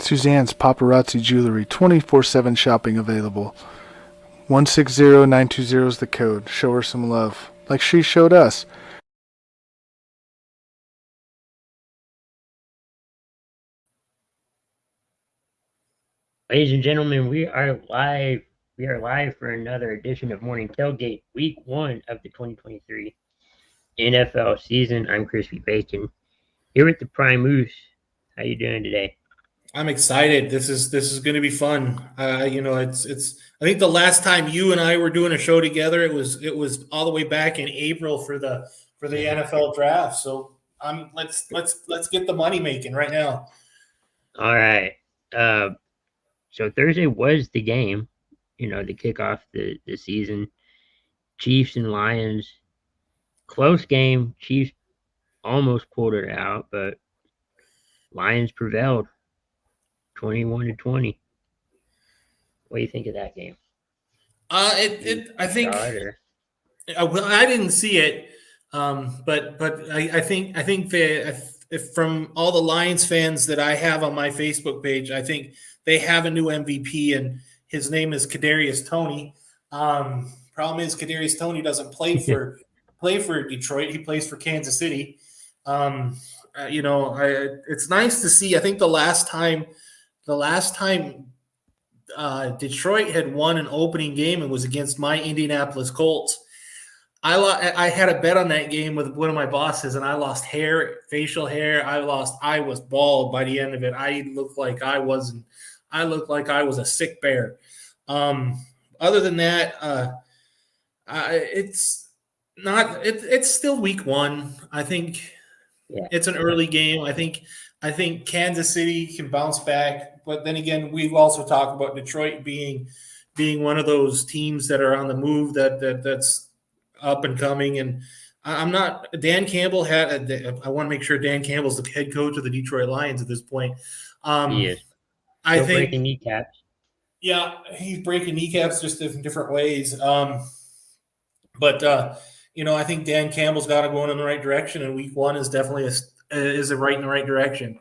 Suzanne's Paparazzi Jewelry, 24/7 shopping available. 160920 is the code. Show her some love, like she showed us. Ladies and gentlemen, we are live. We are live for another edition of Morning Tailgate, Week 1 of the 2023 NFL season. I'm Crispy Bacon here with the Prime Moose. How you doing today? I'm excited. This is going to be fun. It's. I think the last time you and I were doing a show together, it was all the way back in April for the NFL draft. So let's get the money making right now. All right. So Thursday was the game, to kick off the season. Chiefs and Lions, close game. Chiefs almost pulled it out, but Lions prevailed, 21-20. What do you think of that game? I think well, I didn't see it, but I think that if from all the Lions fans that I have on my Facebook page, I think they have a new MVP, and his name is Kadarius Toney. Problem is, Kadarius Toney doesn't play for Detroit. He plays for Kansas City. It's nice to see. I think the last time Detroit had won an opening game and was against my Indianapolis Colts. I had a bet on that game with one of my bosses, and I lost facial hair. I was bald by the end of it. I looked like I was a sick bear. Other than that, it's still week one. I think it's an early game. I think Kansas City can bounce back, but then again, we've also talked about Detroit being one of those teams that are on the move that's up and coming. And I'm not. Dan Campbell I want to make sure Dan Campbell's the head coach of the Detroit Lions at this point. He is. I think breaking kneecaps. Yeah, he's breaking kneecaps just in different ways. But I think Dan Campbell's got to go in the right direction, and week one is definitely a right in the right direction.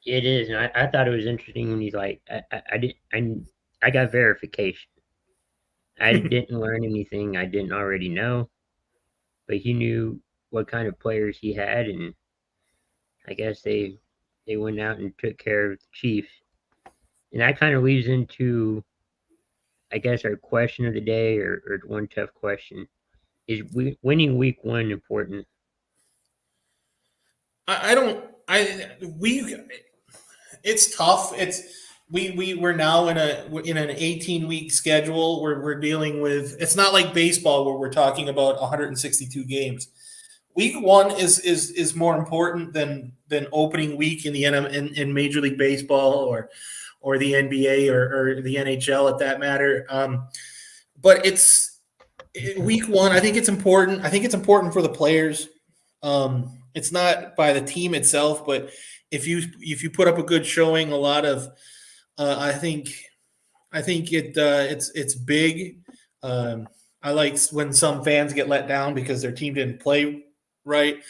It is, and I thought it was interesting when he's like, I got verification. I didn't learn anything I didn't already know, but he knew what kind of players he had, and I guess they went out and took care of the Chiefs. And that kind of leads into, I guess, our question of the day, or one tough question. Is winning week one important? It's tough. We're now in an 18-week schedule where we're dealing with. It's not like baseball where we're talking about 162 games. Week one is more important than opening week in Major League Baseball or the NBA or the NHL at that matter. But it's week one. I think it's important. I think it's important for the players. It's not by the team itself, but if you put up a good showing, a lot of I think it's big. I like when some fans get let down because their team didn't play right.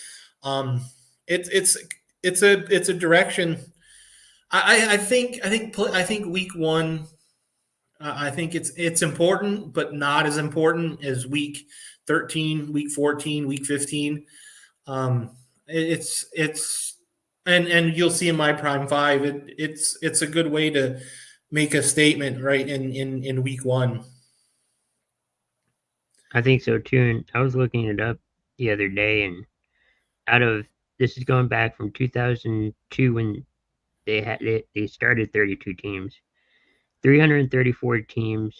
It's a direction. I think week one. I think it's important, but not as important as week 13, week 14, week 15. And you'll see in my prime five, it's a good way to make a statement right in week one. I think so too. And I was looking it up the other day, and this is going back from 2002 when they started 32 teams, 334 teams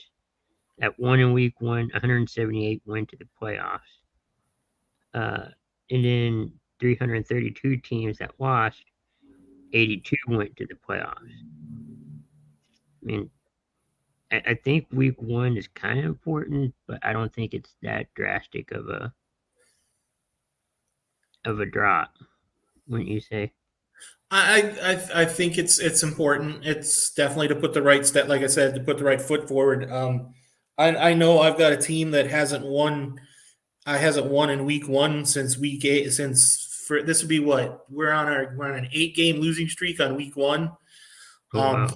that won in week one, 178 went to the playoffs, and then 332 teams that lost, 82 went to the playoffs. I mean, I think week one is kind of important, but I don't think it's that drastic of a drop. Wouldn't you say? I think it's important. It's definitely to put the right step, like I said, to put the right foot forward. I know I've got a team that hasn't won. I hasn't won in week one since week 8. This would be what we're on an 8-game losing streak on week one. Oh Um,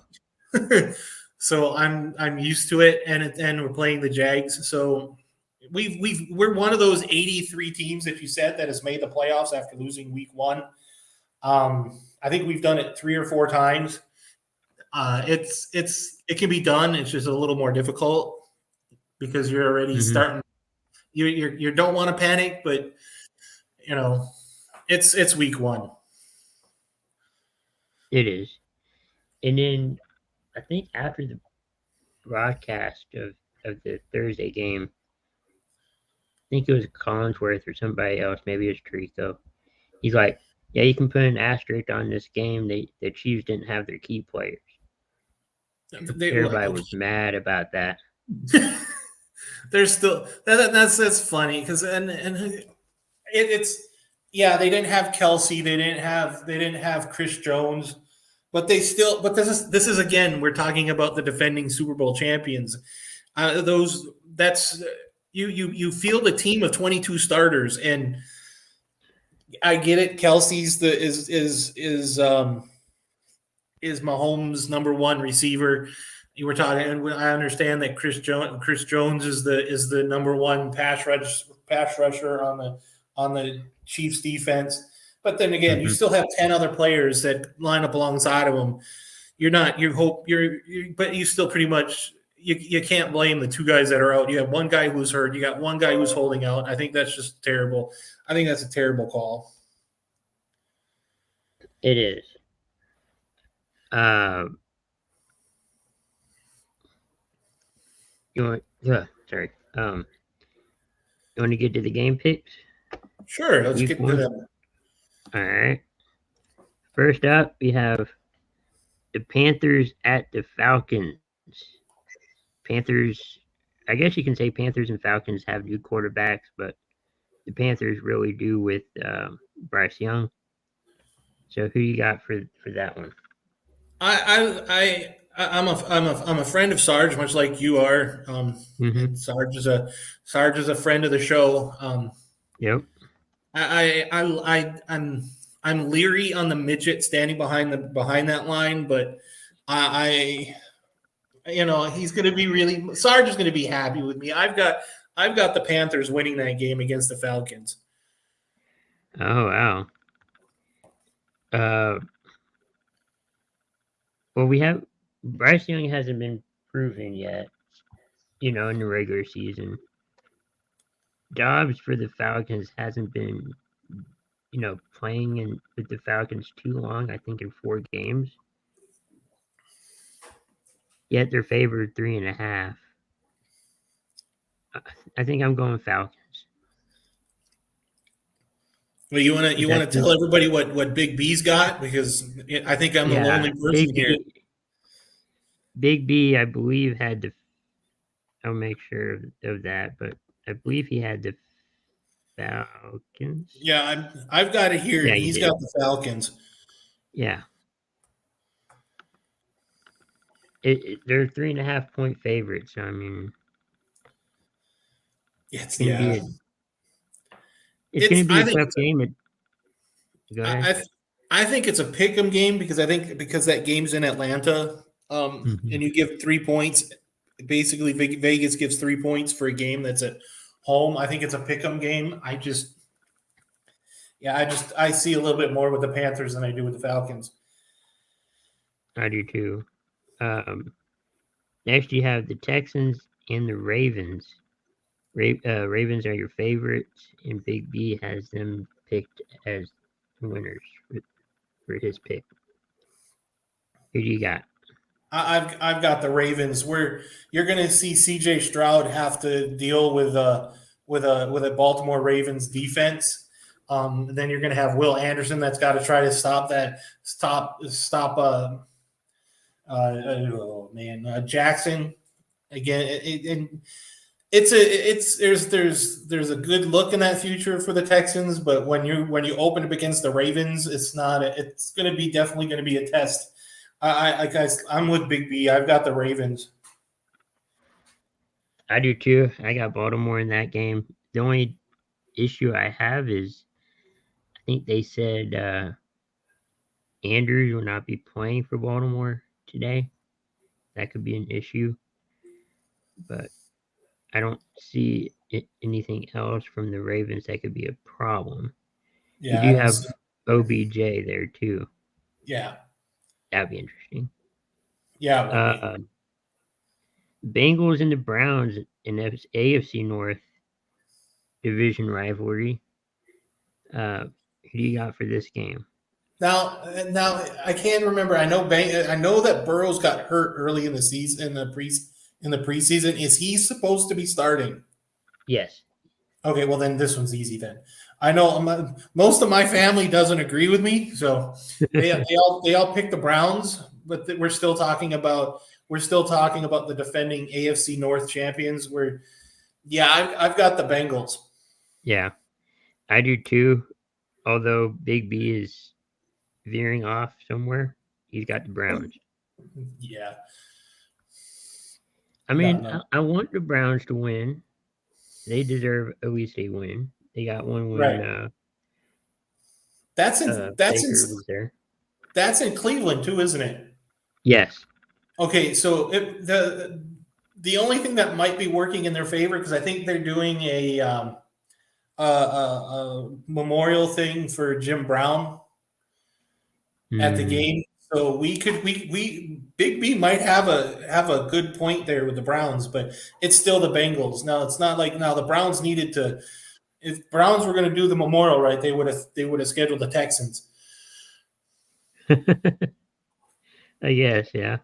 wow. so I'm used to it, and we're playing the Jags. So we're one of those 83 teams that you said that has made the playoffs after losing week one. I think we've done it 3 or 4 times. It can be done. It's just a little more difficult because you're already Hmm. starting. You don't want to panic, but you know it's week one. It is. And then I think after the broadcast of the Thursday game, I think it was Collinsworth or somebody else, maybe it was Trico. He's like, yeah, you can put an asterisk on this game. The Chiefs didn't have their key players. Everybody Okay. was mad about that. There's still that's funny because it's yeah, they didn't have Kelsey, they didn't have Chris Jones, but they still, but this is again, we're talking about the defending Super Bowl champions. Those that's you field a team of 22 starters, and I get it. Kelsey's the is Mahomes' number one receiver. You were talking, and I understand that Chris Jones is the number one pass rusher on the Chiefs defense. But then again, you Hmm. still have 10 other players that line up alongside of him. You're not you hope you're but you still pretty much you can't blame the 2 guys that are out. You have one guy who's hurt. You got one guy who's holding out. I think that's just terrible. I think that's a terrible call. It is. Um, you want? Yeah, sorry. You want to get to the game picks? Sure, let's Week get into one. them. All right. First up, we have the Panthers at the Falcons. Panthers. I guess you can say Panthers and Falcons have new quarterbacks, but the Panthers really do with Bryce Young. So who you got for that one? I'm a friend of Sarge, much like you are. Mm-hmm. And Sarge is a friend of the show. Yep. I'm leery on the midget standing behind that line, but he's going to be really Sarge is going to be happy with me. I've got the Panthers winning that game against the Falcons. Oh wow. Uh, well, we have Bryce Young hasn't been proven yet. You know, in the regular season, Dobbs for the Falcons hasn't been, playing in with the Falcons too long. I think in 4 games. Yet they're favored 3.5. I think I'm going Falcons. Well, Is you want that to tell everybody what Big B's got, because I think I'm the yeah? lonely person here. Big B, I believe had the. I'll make sure of that, but I believe he had the Falcons. Yeah, I've got it here, Yeah, and he he's got did. the Falcons. Yeah, they're 3.5 point favorites. So I mean, it's It's gonna be yeah. a it's gonna be I a think tough game. Go ahead. I, I think it's a pick 'em game, because I think because that game's in Atlanta, Hmm. and you give 3 points. Basically, Vegas gives 3 points for a game that's at home. I think it's a pick 'em game. I see a little bit more with the Panthers than I do with the Falcons. I do too. Um, Next, you have the Texans and the Ravens. Ravens are your favorites, and Big B has them picked as winners for his pick. Who do you got? I've got the Ravens. Where you're going to see C.J. Stroud have to deal with a Baltimore Ravens defense. Then you're going to have Will Anderson that's got to try to stop. Oh man, Jackson again. And there's a good look in that future for the Texans, but when you open up against the Ravens, it's not. It's going to be definitely going to be a test. I'm with Big B. I've got the Ravens. I do too. I got Baltimore in that game. The only issue I have is I think they said Andrews will not be playing for Baltimore today. That could be an issue, but I don't see anything else from the Ravens that could be a problem. You Yeah, I do don't have see. OBJ there too. Yeah, That'd be interesting. yeah, it would be. Bengals and the Browns in AFC North division rivalry. Who do you got for this game? Now I can't remember. I know that Burrows got hurt early in the season in the preseason. Is he supposed to be starting? Yes. Okay, well then this one's easy then. I know most of my family doesn't agree with me, so they all pick the Browns, but we're still talking about the defending AFC North champions. I've got the Bengals. Yeah, I do too. Although Big B is veering off somewhere, he's got the Browns. Yeah, I no, mean, no, I want the Browns to win. They deserve at least a win. They got one right. when That's in Baker was there. that's in Cleveland too, isn't it? Yes. Okay, so the only thing that might be working in their favor because I think they're doing a memorial thing for Jim Brown at the Mm. game. So we Big B might have a good point there with the Browns, but it's still the Bengals. Now it's not like now the Browns needed to. If Browns were going to do the memorial right, they would have scheduled the Texans. I guess, yeah.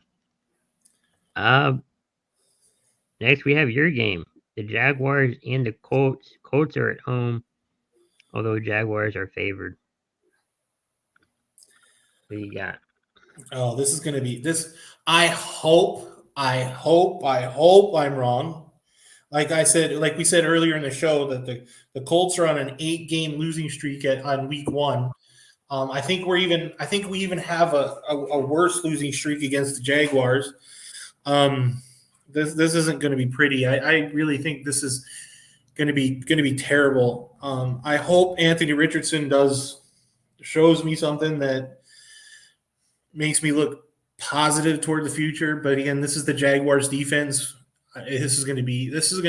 Next we have your game. The Jaguars and the Colts. Colts are at home, although Jaguars are favored. What do you got? Oh, this is going to be this. I hope I'm wrong. Like we said earlier in the show, that the Colts are on an 8-game losing streak on week one. I think we even have a worse losing streak against the Jaguars. This isn't going to be pretty. I really think this is going to be terrible. I hope Anthony Richardson shows me something that makes me look positive toward the future. But again, this is the Jaguars defense. This is going to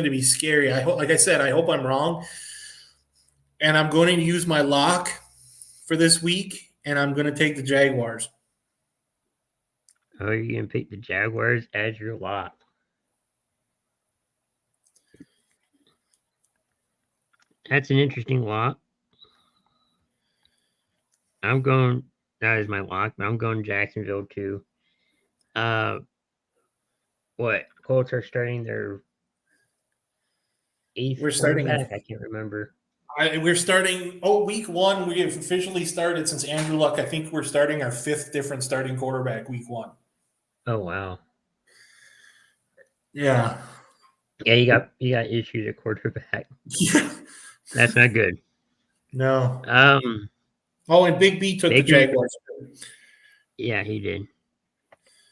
be scary. I hope, like I said, I hope I'm wrong, and I'm going to use my lock for this week, and I'm going to take the Jaguars. Oh, you're gonna pick the Jaguars as your lock. That's an interesting lock. I'm going. That is my lock, but I'm going Jacksonville too. Uh, what Colts are starting their eighth We're starting. quarterback? I can't remember. We're starting. Oh, week one we have officially started since Andrew Luck. I think we're starting our 5th different starting quarterback week one. Oh wow. Yeah. Yeah, you got issues at quarterback. That's not good. No. Oh, and Big B took the Baker. Jaguars. Yeah, he did.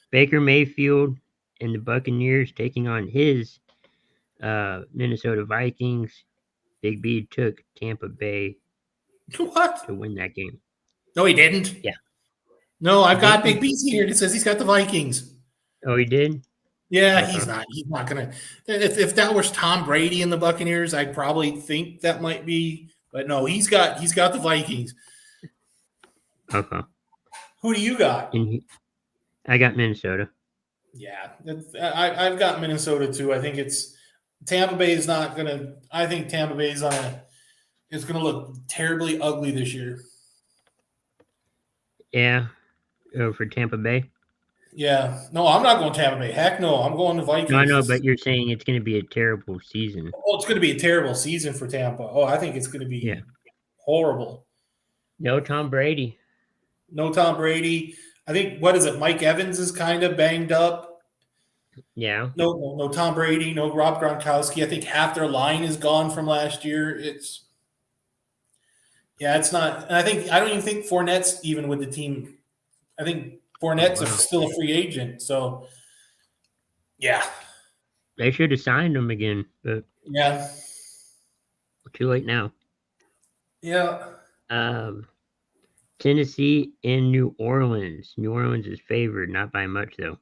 Baker Mayfield and the Buccaneers taking on his Minnesota Vikings. Big B took Tampa Bay What? to win that game. No, he didn't. Yeah. No, I've got Big B's here. It says he's got the Vikings. Oh, he did? Yeah, Uh-huh. He's not gonna. If that was Tom Brady and the Buccaneers, I'd probably think that might be. But no, he's got the Vikings. Okay. Who do you got? I got Minnesota. Yeah, I've got Minnesota too. I think it's Tampa Bay is not gonna. I think Tampa Bay is it's gonna look terribly ugly this year. Yeah. Oh, for Tampa Bay. Yeah. No, I'm not going Tampa Bay. Heck no, I'm going the Vikings. No, I know, but you're saying it's going to be a terrible season. Oh, it's going to be a terrible season for Tampa. Oh, I think it's going to be horrible. No Tom Brady. No Tom Brady. I think, what is it? Mike Evans is kind of banged up. Yeah. No Tom Brady. No Rob Gronkowski. I think half their line is gone from last year. It's not. And I don't even think Fournette's even with the team. I think Fournette's still a free agent. So, yeah. They should have signed him again, but yeah, too late now. Yeah. Tennessee and New Orleans. New Orleans is favored, not by much though.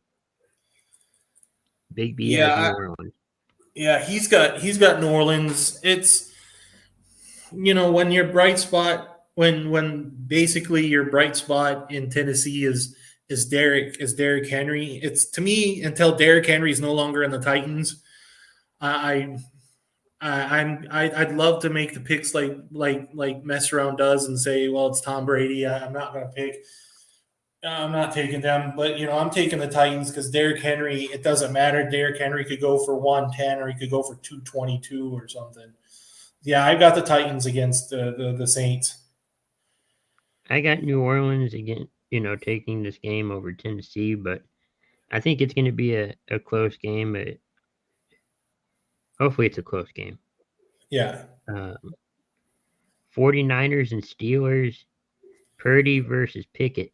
Big B has New Yeah, Orleans. yeah, he's got New Orleans. It's when your bright spot when basically your bright spot in Tennessee is Derrick Henry. It's to me until Derrick Henry is no longer in the Titans. I I'd love to make the picks like mess around does and say, well, it's Tom Brady. I'm not going to pick. I'm not taking them, but I'm taking the Titans because Derrick Henry. It doesn't matter. Derrick Henry could go for 110 or he could go for 222 or something. Yeah, I've got the Titans against the Saints. I got New Orleans again, taking this game over Tennessee, but I think it's going to be a close game. Hopefully, it's a close game. Yeah. 49ers and Steelers, Purdy versus Pickett.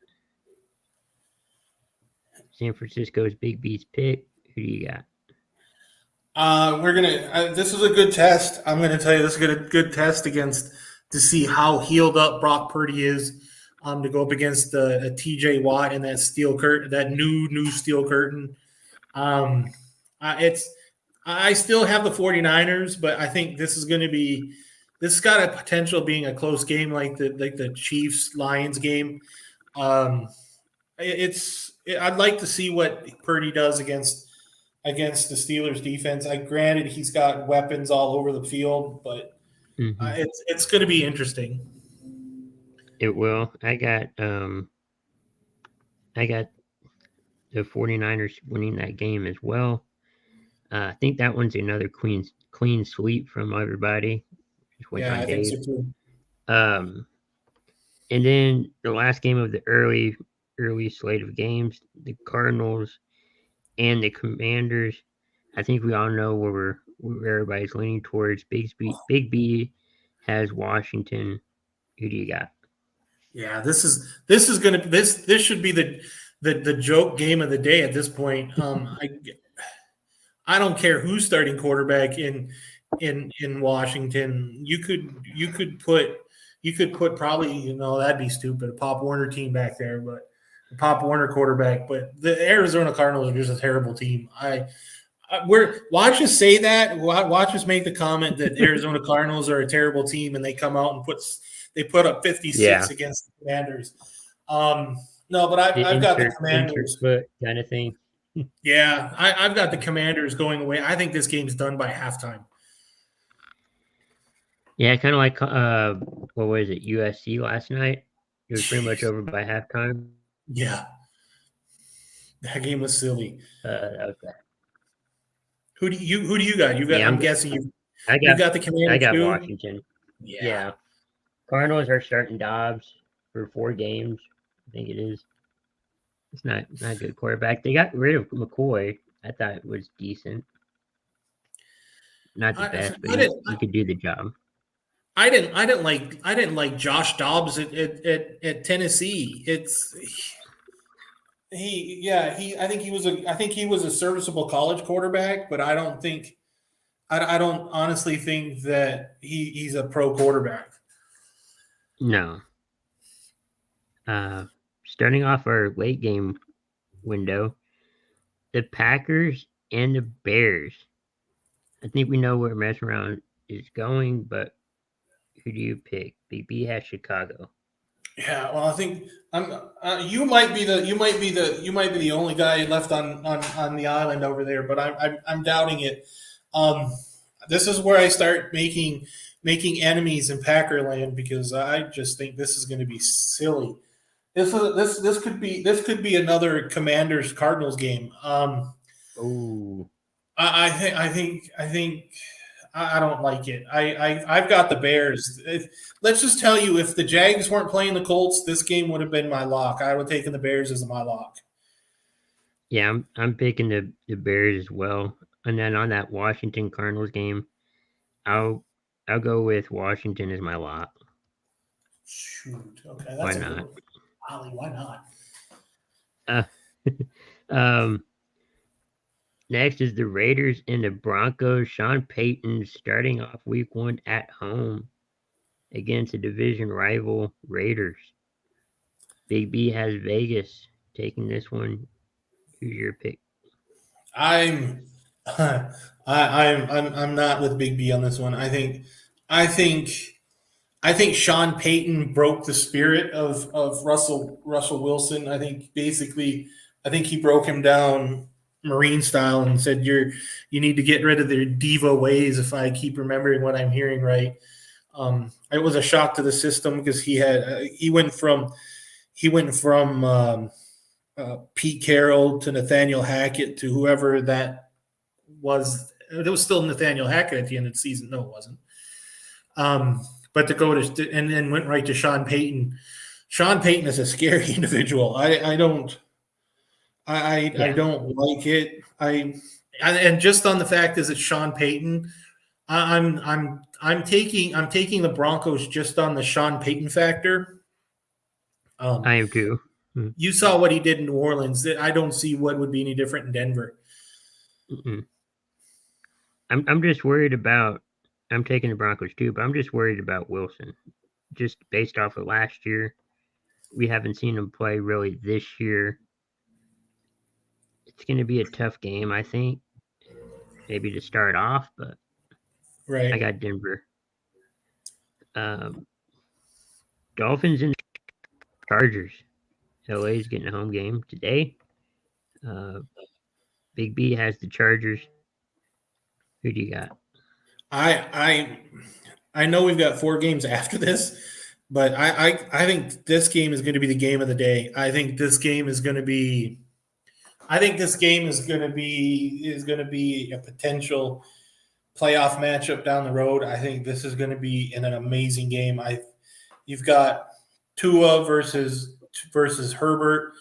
San Francisco's Big B's pick. Who do you got? We're gonna. This is a good test. I'm gonna tell you, this is a good test to see how healed up Brock Purdy is. To go up against a T.J. Watt and that new steel curtain. I still have the 49ers, but I think this is going to be. This has got a potential being a close game like the Chiefs Lions game. I'd like to see what Purdy does against the Steelers defense. Granted he's got weapons all over the field, but it's going to be interesting. It will. I got the 49ers winning that game as well. I think that one's another clean sweep from everybody. Just went on I think Dave. so too. And then the last game of the early slate of games, the Cardinals and the Commanders. I think we all know where everybody's leaning towards. Big B has Washington. Who do you got? Yeah, this should be the joke game of the day at this point. I don't care who's starting quarterback in Washington. You could put probably that'd be stupid, a Pop Warner team back there, but a Pop Warner quarterback. But the Arizona Cardinals are just a terrible team. Watch us say that. Watch us make the comment that Arizona Cardinals are a terrible team, and they come out and put up 56 against the Commanders. No, but I've got the Commanders. Kind of thing. Yeah, I've got the Commanders going away. I think this game's done by halftime. Yeah, kind of like what was it, USC last night? It was pretty much over by halftime. Yeah, that game was silly. That was bad. Who do you got? You got. I'm guessing you got the Commanders. I got too? Washington. Yeah. Cardinals are starting Dobbs for 4 games. I think it is. It's not a good quarterback. They got rid of McCoy. I thought it was decent. Not the best, but he could do the job. I didn't like Josh Dobbs at Tennessee. I think he was a serviceable college quarterback, but I don't honestly think that he's a pro quarterback. No. Starting off our late game window, the Packers and the Bears. I think we know where mess around is going, but who do you pick? BB has Chicago. Yeah, well, I think you might be the only guy left on the island over there, but I'm doubting it. This is where I start making enemies in Packerland because I just think this is going to be silly. This could be another Commanders Cardinals game. I think I don't like it. I've got the Bears. Let's just tell you, if the Jags weren't playing the Colts, this game would have been my lock. I would have taken the Bears as my lock. Yeah, I'm picking the Bears as well. And then on that Washington Cardinals game, I'll go with Washington as my lock. Shoot. Okay, that's why not? Ollie, why not? Next is the Raiders and the Broncos. Sean Payton starting off week 1 at home against a division rival Raiders. Big B has Vegas taking this one. Who's your pick? I'm I'm not with Big B on this one. I think I think Sean Payton broke the spirit of Russell Wilson. I think basically I think he broke him down Marine style and said you need to get rid of their diva ways, if I keep remembering what I'm hearing right. It was a shock to the system because he went from Pete Carroll to Nathaniel Hackett to whoever that was. It was still Nathaniel Hackett at the end of the season. No, it wasn't. But to go to and then went right to Sean Payton. Sean Payton is a scary individual. I don't like it. And just on the fact is it's Sean Payton. I'm taking the Broncos just on the Sean Payton factor. I am too. You saw what he did in New Orleans. I don't see what would be any different in Denver. Mm-mm. I'm just worried about. I'm taking the Broncos too, but I'm just worried about Wilson. Just based off of last year, we haven't seen him play really this year. It's going to be a tough game, I think. Maybe to start off, but Right. I got Denver. Dolphins and Chargers. LA's getting a home game today. Big B has the Chargers. Who do you got? I know we've got 4 games after this, but I think this game is going to be the game of the day. I think this game is going to be a potential playoff matchup down the road. I think this is going to be an amazing game. You've got Tua versus Herbert.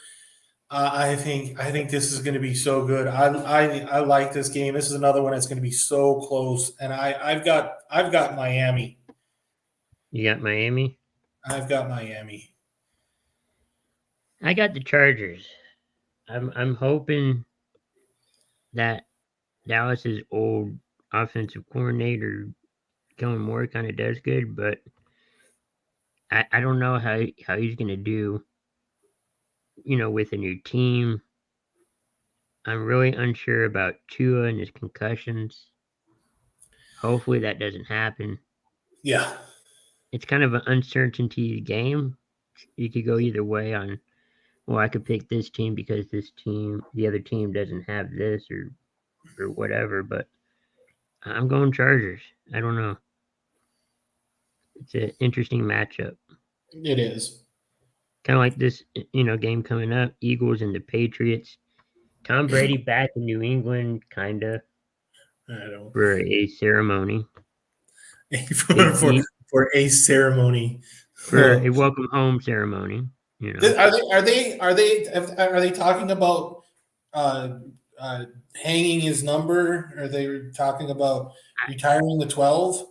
I think this is going to be so good. I like this game. This is another one that's going to be so close. And I've got Miami. You got Miami? I've got Miami. I got the Chargers. I'm hoping that Dallas's old offensive coordinator Kellen Moore kind of does good, but I don't know how he's going to do. With a new team. I'm really unsure about Tua and his concussions. Hopefully that doesn't happen. Yeah. It's kind of an uncertainty game. You could go either way on, well, I could pick this team because the other team doesn't have this or whatever, but I'm going Chargers. I don't know. It's an interesting matchup. It is. Kind of like this, game coming up, Eagles and the Patriots. Tom Brady back in New England, kind of, for a ceremony. for a ceremony. For a welcome home ceremony. Are they talking about hanging his number? Are they talking about retiring the 12?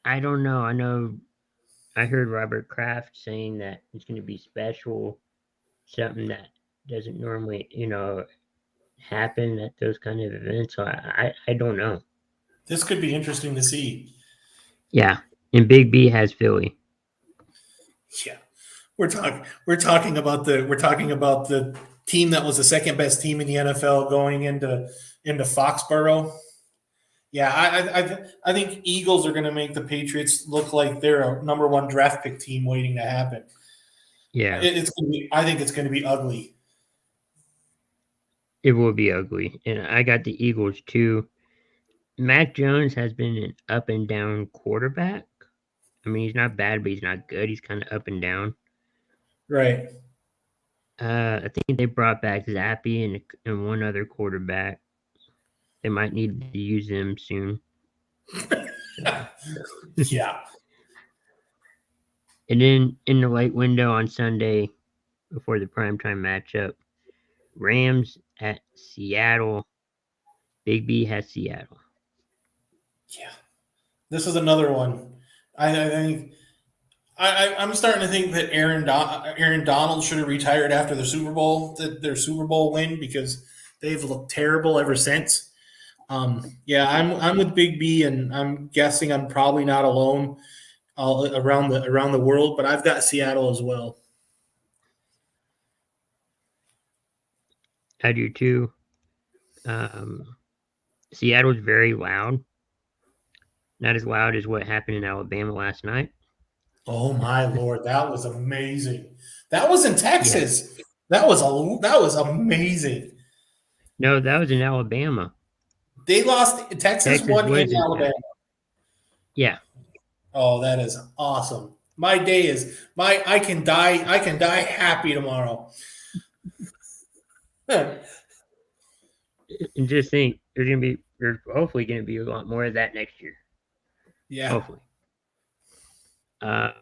I don't know. I know I heard Robert Kraft saying that it's going to be special, something that doesn't normally, happen at those kind of events. So I don't know. This could be interesting to see. Yeah, and Big B has Philly. Yeah, we're talking about the team that was the second best team in the NFL going into Foxborough. Yeah, I think Eagles are going to make the Patriots look like they're a number 1 draft pick team waiting to happen. Yeah, I think it's going to be ugly. It will be ugly, and I got the Eagles too. Mac Jones has been an up and down quarterback. I mean, he's not bad, but he's not good. He's kind of up and down. Right. I think they brought back Zappy and one other quarterback. They might need to use them soon. Yeah. And then in the late window on Sunday, before the primetime matchup, Rams at Seattle. Big B has Seattle. Yeah. This is another one. I think I'm starting to think that Aaron Donald should have retired after the Super Bowl, their Super Bowl win, because they've looked terrible ever since. Yeah, I'm with Big B, and I'm guessing I'm probably not alone around the world, but I've got Seattle as well. I do too. Seattle's very loud. Not as loud as what happened in Alabama last night. Oh my Lord, that was amazing. That was in Yeah. Texas. That was amazing. No, that was in Alabama. They lost. Texas Texas won in was in Alabama. Yeah. Oh, that is awesome. My day is my. I can die happy tomorrow. And just think, there's hopefully gonna be a lot more of that next year. Yeah. Hopefully. And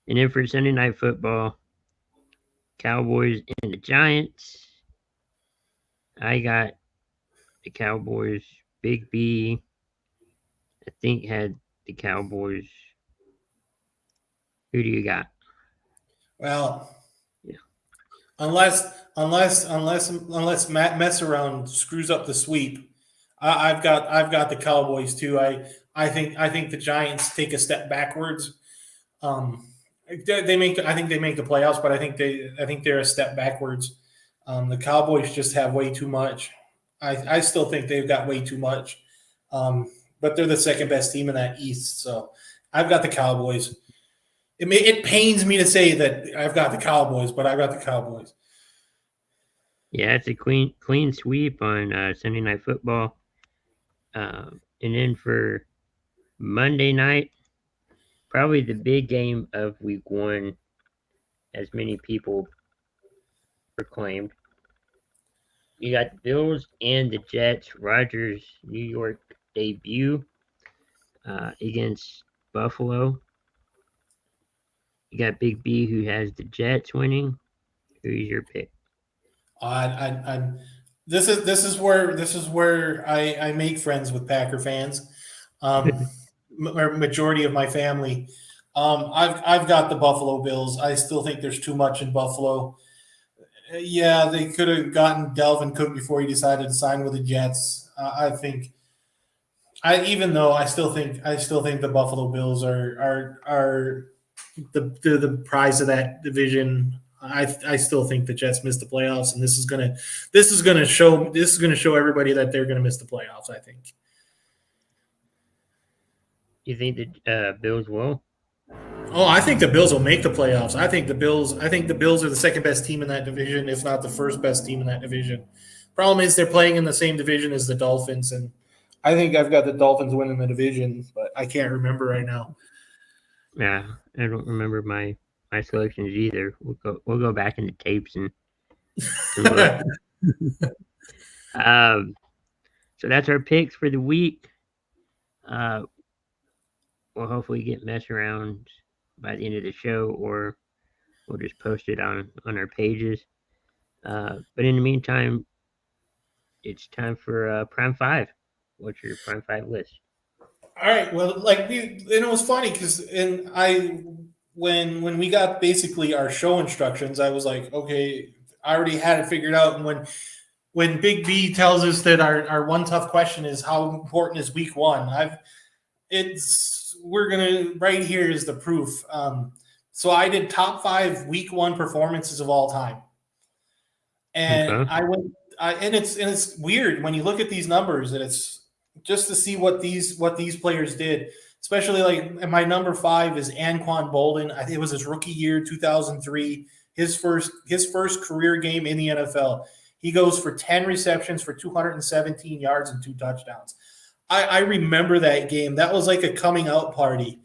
then for Sunday night football, Cowboys and the Giants. I got the Cowboys. Big B, I think, had the Cowboys. Who do you got? Well, Yeah. unless Matt mess around screws up the sweep, I've got the Cowboys too. I think the Giants take a step backwards. I think they make the playoffs, but I think they're a step backwards. The Cowboys just have way too much. I still think they've got way too much. But they're the second best team in that East, so I've got the Cowboys. It pains me to say that I've got the Cowboys, but I've got the Cowboys. Yeah, it's a clean sweep on Sunday night football. And then for Monday night, probably the big game of week 1, as many people proclaimed. You got the Bills and the Jets. Rodgers' New York debut against Buffalo. You got Big B, who has the Jets winning. Who's your pick? This is where I make friends with Packer fans. Majority of my family. I've got the Buffalo Bills. I still think there's too much in Buffalo. Yeah, they could have gotten Delvin Cook before he decided to sign with the Jets. I think. Even though I still think the Buffalo Bills are the prize of that division. I still think the Jets missed the playoffs, and this is gonna show everybody that they're gonna miss the playoffs. I think. You think the Bills will? Oh, I think the Bills will make the playoffs. I think the Bills are the second best team in that division, if not the first best team in that division. Problem is they're playing in the same division as the Dolphins, and I think I've got the Dolphins winning the division, but I can't remember right now. Yeah, I don't remember my selections either. We'll go back in the tapes and look. So that's our picks for the week. We'll hopefully get messed around by the end of the show, or we'll just post it on our pages. But in the meantime, it's time for Prime 5. What's your Prime 5 list? All right. Well, and it was funny because when we got basically our show instructions, I was like, okay, I already had it figured out. And when Big B tells us that our one tough question is how important is week 1, right here is the proof. So I did top 5 week 1 performances of all time, and Okay. and it's weird when you look at these numbers, and it's just to see what these players did. Especially like my number 5 is Anquan Bolden. I think it was his rookie year, 2003, his first career game in the NFL. He goes for 10 receptions for 217 yards and 2 touchdowns. I remember that game. That was like a coming out party.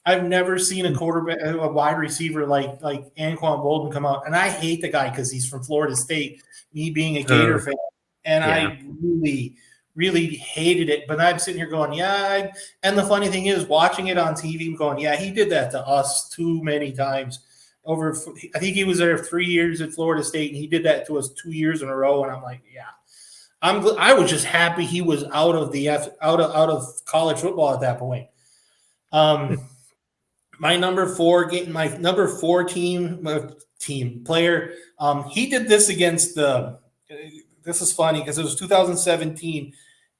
I've never seen a wide receiver like Anquan Bolden come out, and I hate the guy because he's from Florida State. Me being a Gator fan, and yeah. I really hated it. But I'm sitting here going, yeah. And the funny thing is, watching it on TV, I'm going, yeah, he did that to us too many times. I think he was there 3 years at Florida State, and he did that to us 2 years in a row. And I'm like, yeah. I was just happy he was out of college football at that point. My number 4 team player. He did this against this is funny because it was 2017,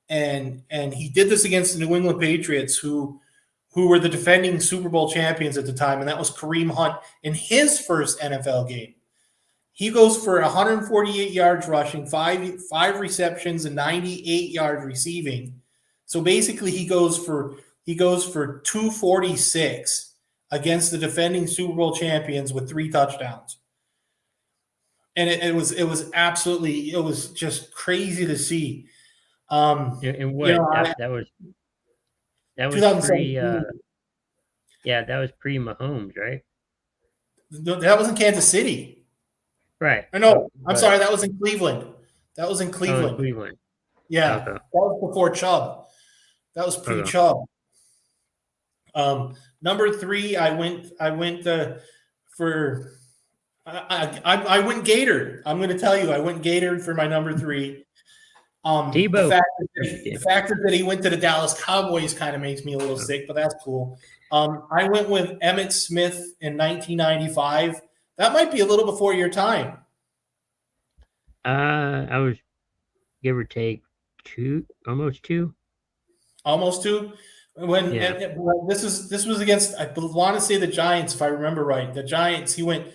and he did this against the New England Patriots, who were the defending Super Bowl champions at the time, and that was Kareem Hunt in his first NFL game. He goes for 148 yards rushing, five receptions, and 98 yards receiving. So basically, he goes for 246 against the defending Super Bowl champions with 3 touchdowns. And it was just crazy to see. And what You know, that was pre 2017. that was pre Mahomes, right? That was in Kansas City. Right. Or no, I'm But sorry, that was in Cleveland. That was in in Cleveland. Cleveland. Yeah, Okay. that was before Chubb. That was Okay. pre-Chubb. Number 3, I went for I went Gator. I'm going to tell you, I went Gator for my number 3. Tebow. The fact that he went to the Dallas Cowboys kind of makes me a little sick, but that's cool. I went with Emmitt Smith in 1995. That might be a little before your time. I was give or take almost 2. Almost 2. When this was against, I want to say the Giants, if I remember right. The Giants, he went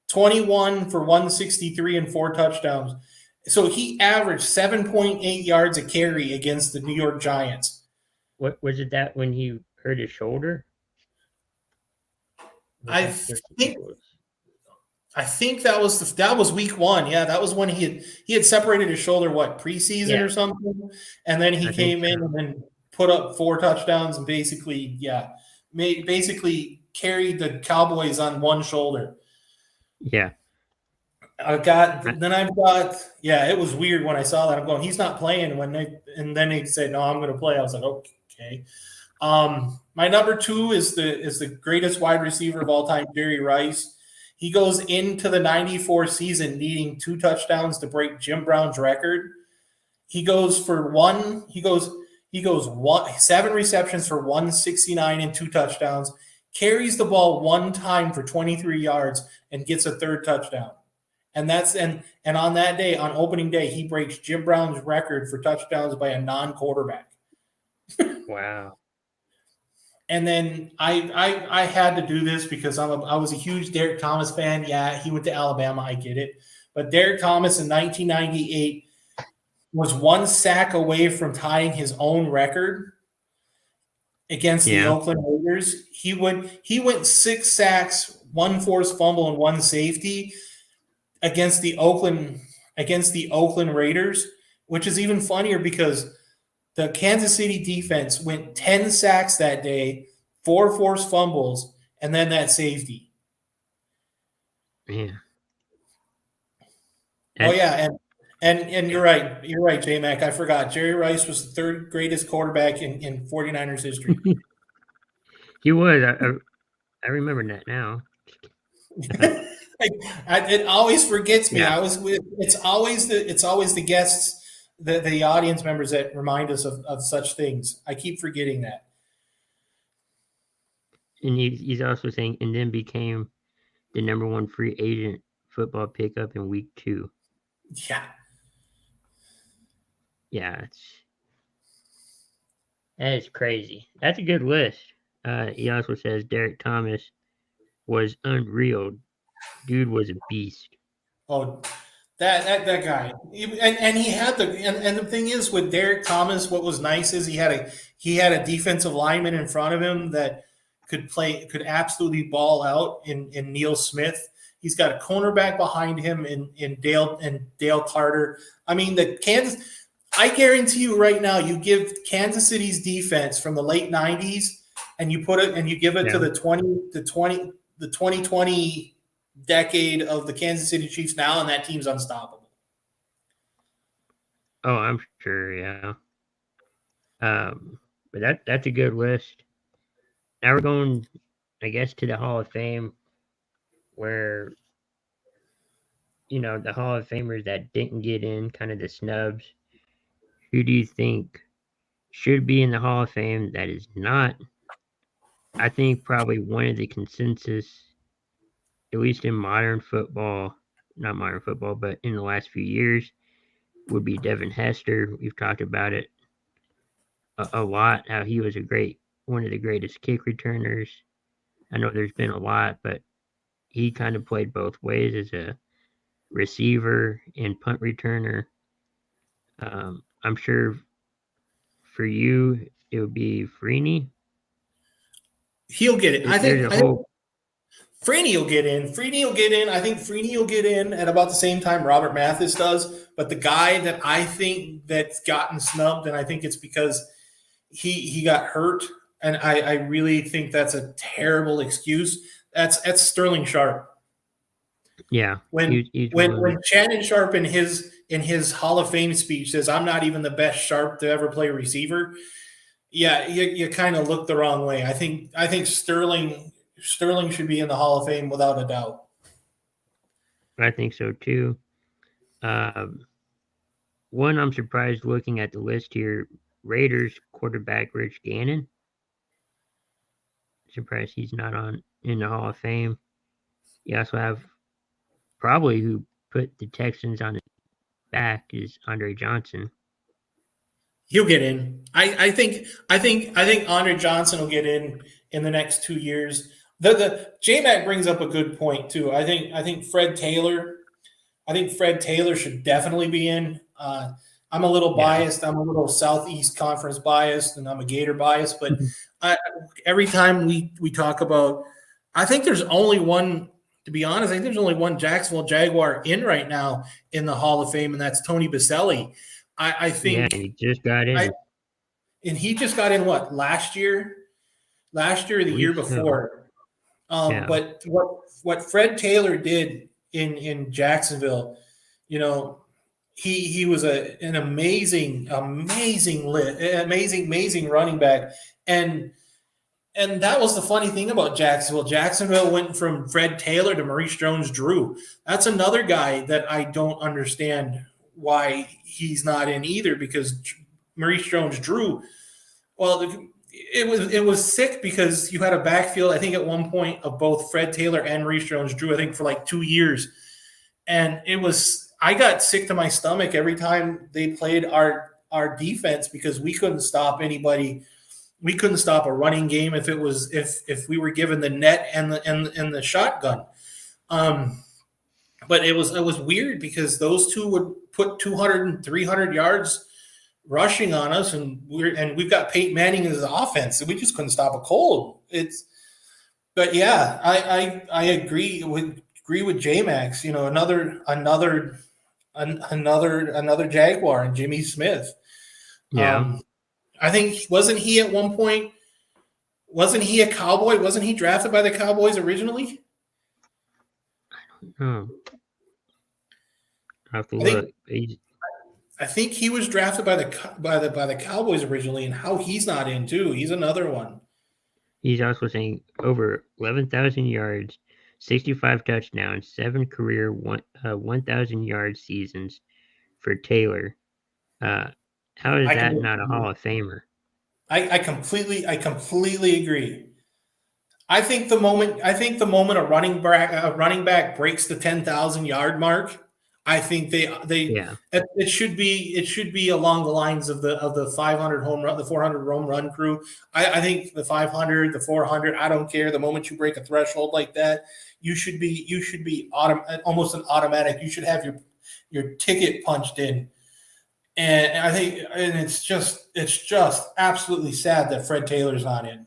21 for 163 and 4 touchdowns. So he averaged 7.8 yards a carry against the New York Giants. What was it that when he hurt his shoulder? I think that was week 1. Yeah, that was when he had separated his shoulder preseason or something, and then he came in and then put up 4 touchdowns and basically carried the Cowboys on one shoulder. Yeah. It was weird when I saw that. I'm going, he's not playing and then they said, no, I'm going to play. I was like, okay. My number 2 is the greatest wide receiver of all time, Jerry Rice. He goes into the 94 season needing 2 touchdowns to break Jim Brown's record. He goes 7 receptions for 169 and 2 touchdowns, carries the ball 1 time for 23 yards and gets a 3rd touchdown. And on that day, on opening day, he breaks Jim Brown's record for touchdowns by a non-quarterback. Wow. And then I had to do this because I was a huge Derek Thomas fan. Yeah, he went to Alabama. I get it. But Derek Thomas in 1998 was 1 sack away from tying his own record against the Oakland Raiders. He went 6 sacks, 1 forced fumble, and 1 safety against the Oakland Raiders, which is even funnier because the Kansas City defense went 10 sacks that day, 4 forced fumbles, and then that safety. Yeah. And you're right. You're right, J-Mac. I forgot. Jerry Rice was the 3rd greatest quarterback in 49ers history. He was. I remember that now. It always forgets me. Yeah. It's always the guests, the audience members that remind us of such things. I keep forgetting that. And he's also saying, and then became the number 1 free agent football pickup in week 2. Yeah. Yeah, that is crazy. That's a good list. He also says Derek Thomas was unreal. Dude was a beast. Oh, that guy, and he had the thing is with Derek Thomas, what was nice is he had a defensive lineman in front of him that could absolutely ball out in Neil Smith. He's got a cornerback behind him in Dale Carter. I mean, I guarantee you right now, you give Kansas City's defense from the late 90s and you give it to the 2020 decade of the Kansas City Chiefs now, and that team's unstoppable. Oh, I'm sure, yeah. But that's a good list. Now we're going, I guess, to the Hall of Fame, where the Hall of Famers that didn't get in, kind of the snubs. Who do you think should be in the Hall of Fame that is not? I think probably one of the consensus, at least in modern football, not modern football, but in the last few years, would be Devin Hester. We've talked about it a lot, how he was one of the greatest kick returners. I know there's been a lot, but he kind of played both ways as a receiver, and punt returner. I'm sure for you it would be Freeney. He'll get it. There's a I think whole Freeney will get in. Freeney will get in. I think Freeney will get in at about the same time Robert Mathis does. But the guy that I think that's gotten snubbed, and I think it's because he got hurt, and I really think that's a terrible excuse. That's Sterling Sharp. yeah. When He's when one. when Shannon Sharp in his Hall of Fame speech says, "I'm not even the best Sharp to ever play receiver," yeah, you kind of look the wrong way. I think Sterling should be in the Hall of Fame without a doubt. I think so too. Um, One I'm surprised looking at the list here. Raiders quarterback Rich Gannon. Surprised he's not on in the Hall of Fame. You also have probably who put the Texans on his back is Andre Johnson. He'll get in. I think Andre Johnson will get in the next 2 years. The J-Mac brings up a good point too. I think Fred Taylor. I think Fred Taylor should definitely be in. I'm a little biased. I'm a little Southeast Conference biased, and I'm a Gator biased. But every time we talk about, I think there's only one. To be honest, I think there's only one Jacksonville Jaguar in right now in the Hall of Fame, and that's Tony Baselli. I think and he just got in. and he just got in what last year or the year before. But what Fred Taylor did in Jacksonville, he was an amazing running back, and that was the funny thing about Jacksonville. Jacksonville went from Fred Taylor to Maurice Jones-Drew. That's another guy that I don't understand why he's not in either, because Maurice Jones-Drew, well, it was sick because you had a backfield, I think at one point, of both Fred Taylor and Maurice Jones-Drew, I think for like 2 years. And I got sick to my stomach every time they played our defense because we couldn't stop anybody. We couldn't stop a running game if we were given the net and the shotgun. But it was weird because those two would put 200 and 300 yards rushing on us, and we've got Peyton Manning as an offense, and we just couldn't stop a cold. But yeah, I agree with J-Max. Another Jaguar and Jimmy Smith. Yeah. I think wasn't he at one point? Wasn't he a Cowboy? Wasn't he drafted by the Cowboys originally? Oh. I have to look. I think he was drafted by the Cowboys originally, and how he's not in too. He's another one. He's also saying over 11,000 yards, 65 touchdowns, 7 career 1,000-yard seasons for Taylor. How is that not a Hall of Famer? I completely agree. I think the moment a running back breaks the 10,000-yard mark, I think it should be along the lines of the 500 home run, the 400 home run crew. I think the 500, the 400, I don't care. The moment you break a threshold like that, you should be almost an automatic. You should have your ticket punched in. And I think, and it's just absolutely sad that Fred Taylor's not in.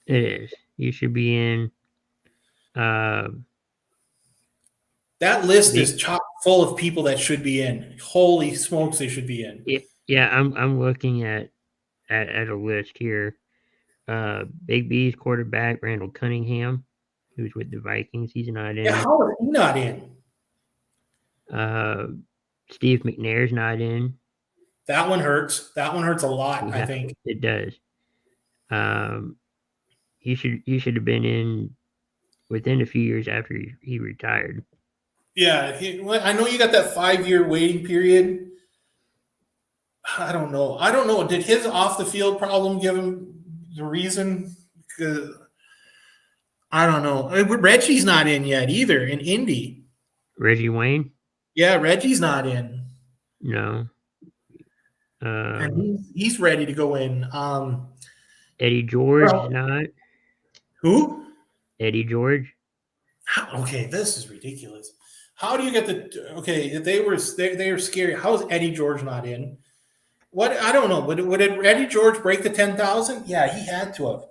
It is. You should be in. That list is chock full of people that should be in. Holy smokes, they should be in. Yeah, I'm looking at a list here. Big B's quarterback Randall Cunningham, who's with the Vikings. He's not in. Yeah, how is he not in? Steve McNair's not in. That one hurts. That one hurts a lot, I think. It does. He should have been in within a few years after he retired. Yeah, I know you got that 5-year waiting period. I don't know. Did his off the field problem give him the reason? Because I don't know. Reggie's not in yet either in Indy. Reggie Wayne? Yeah, Reggie's not in. No. And he's ready to go in. Eddie George is not. Who? Eddie George. Okay, this is ridiculous. How do you get the okay? They were scary. How is Eddie George not in? What I don't know. Would Eddie George break the 10,000? Yeah, he had to have.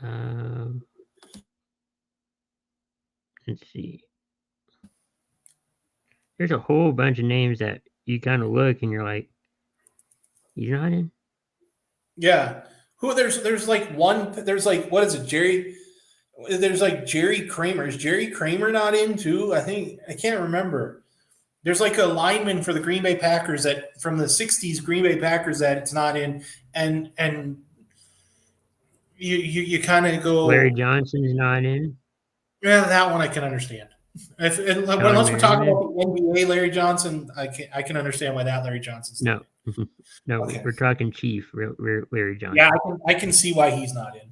Um, let's see. There's a whole bunch of names that you kind of look and you're like, he's not in. Yeah. Who there's like one there's like what is it, Jerry? There's like Jerry Kramer. Is Jerry Kramer not in too? I can't remember. There's like a lineman for the Green Bay Packers that from the '60s Green Bay Packers that it's not in, and you kind of Larry go, Johnson's not in. yeah, that one I can understand. Sean Unless we're talking Merriman. about the NBA, Larry Johnson, I can understand why that Larry Johnson's not No, in. no, Okay. we're talking Chief Larry Johnson. Yeah, I can see why he's not in.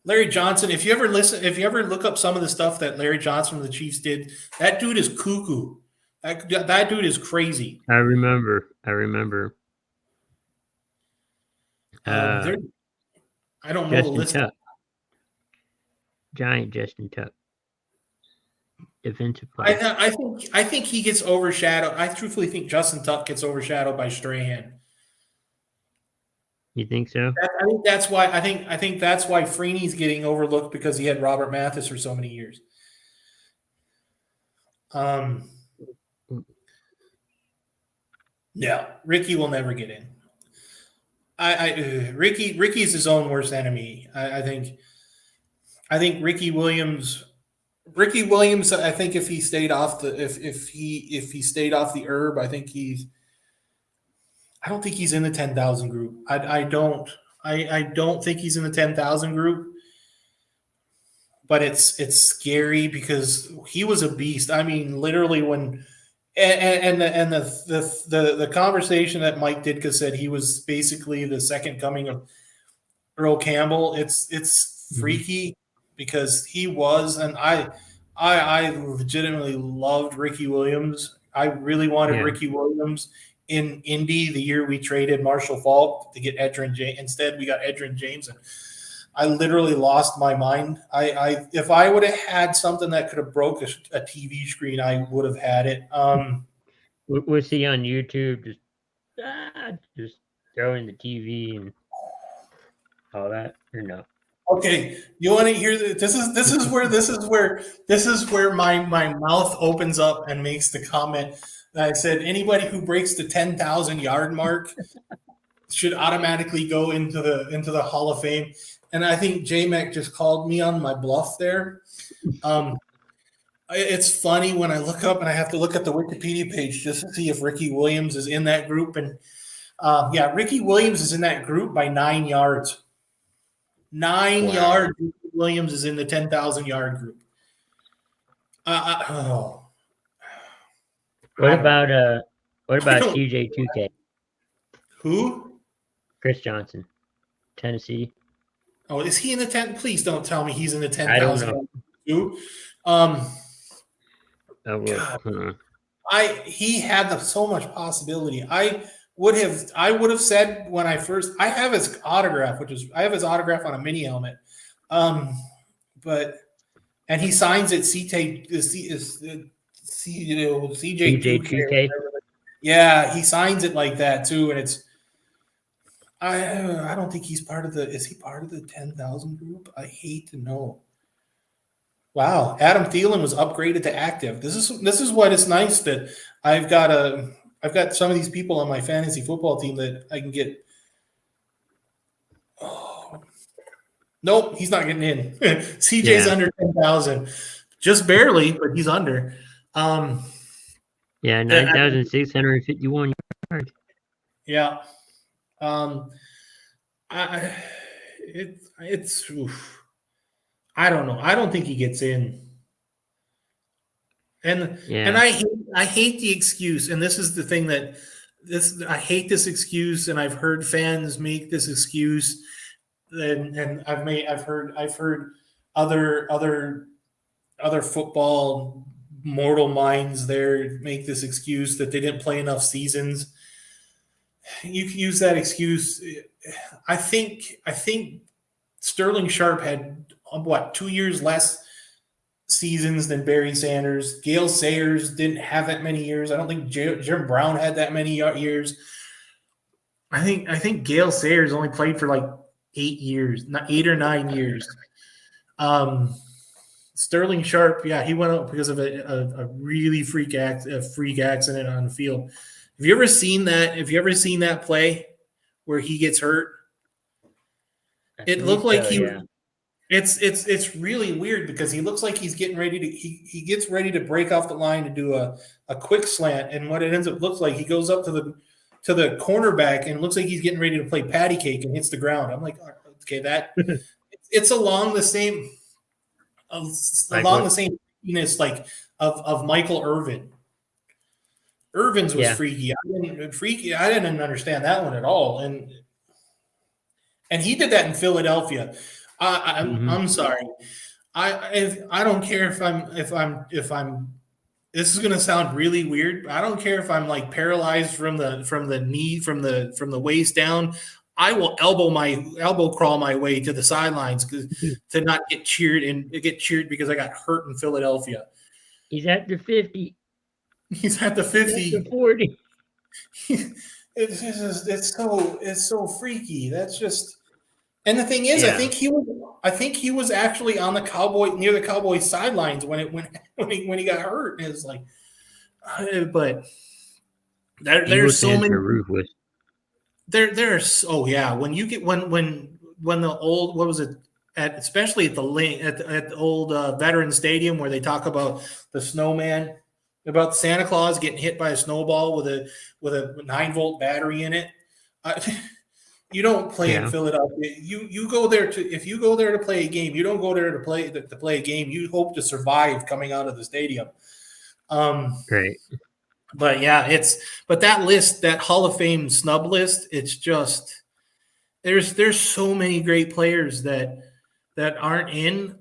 Larry Johnson, if you ever look up some of the stuff that Larry Johnson from the Chiefs did, that dude is cuckoo. That dude is crazy. I remember. I don't know the Justin list. Tuck. Giant Justin Tuck. Defensive player. I think he gets overshadowed. I truthfully think Justin Tuck gets overshadowed by Strahan. You think so? I think that's why Freeney's getting overlooked because he had Robert Mathis for so many years. No, Ricky will never get in. Ricky's his own worst enemy. I think Ricky Williams. I think if he stayed off the if he stayed off the herb, I don't think he's in the 10,000 group. I don't think he's in the 10,000 group. But it's scary because he was a beast. I mean, literally when the conversation that Mike Ditka said he was basically the second coming of Earl Campbell. It's freaky because he was, and I legitimately loved Ricky Williams. I really wanted Ricky Williams in Indy the year we traded Marshall Faulk to get Edgerrin James. Instead, we got Edgerrin James, and I literally lost my mind. If I would have had something that could have broke a TV screen, I would have had it. Was he on YouTube just throwing the TV and all that, or no? Okay, you want to hear this is where my mouth opens up and makes the comment that I said anybody who breaks the 10,000 yard mark should automatically go into the Hall of Fame. And I think J-Mac just called me on my bluff there. It's funny when I look up and I have to look at the Wikipedia page just to see if Ricky Williams is in that group. And Ricky Williams is in that group by 9 yards. 9 yards. Ricky Williams is in the 10,000 yard group. What about TJ2K? Who? Chris Johnson, Tennessee. Oh, is he in the 10? Please don't tell me he's in the 10,000. I don't know. Too. He had so much possibility. I would have said when I have his autograph, I have his autograph on a mini helmet. And he signs it CJ2K. Yeah, he signs it like that too, and it's. I don't think he's part of the. Is he part of the 10,000 group? I hate to know. Wow, Adam Thielen was upgraded to active. This is what is nice that I've got some of these people on my fantasy football team that I can get. Oh, nope, he's not getting in. CJ's under 10,000, just barely, but he's under. 9,651 yards. Yeah. It's oof. I don't know. I don't think he gets in. And I hate the excuse. And this is the thing I hate this excuse, and I've heard fans make this excuse, and I've heard other football mortal minds there make this excuse that they didn't play enough seasons. You can use that excuse. I think Sterling Sharp had 2 years less seasons than Barry Sanders. Gale Sayers didn't have that many years. I don't think Jim Brown had that many years. I think Gale Sayers only played for like 8 years, not 8 or 9 years. Sterling Sharp, yeah, he went out because of a really freak accident on the field. Have you ever seen that? Have you ever seen that play where he gets hurt? It looked like yeah. It's really weird because he looks like he's getting ready to he gets ready to break off the line to do a quick slant, and what it ends up looks like he goes up to the cornerback and looks like he's getting ready to play patty cake and hits the ground. I'm like, okay, that it's along the same freakiness like of Michael Irvin. Irvin's was freaky. I didn't understand that one at all, and he did that in Philadelphia. I'm sorry. I don't care if I'm. This is gonna sound really weird. But I don't care if I'm like paralyzed from the knee from the waist down. I will elbow crawl my way to the sidelines to not get cheered because I got hurt in Philadelphia. He's at the 50. He's at the 50. He's at the 40. It's so freaky. That's just. And the thing is, I think he was actually on near the Cowboys sidelines when he got hurt. And it's like, but there's so many. Ruthless. There's when you get when the old what was it especially at the old Veteran Stadium where they talk about the snowman, about Santa Claus getting hit by a snowball with a 9-volt battery in it. You don't play in Philadelphia. You go there if you go there to play a game, you don't go there to play a game. You hope to survive coming out of the stadium. Right. But yeah, but that list, that Hall of Fame snub list, it's just there's so many great players that aren't in.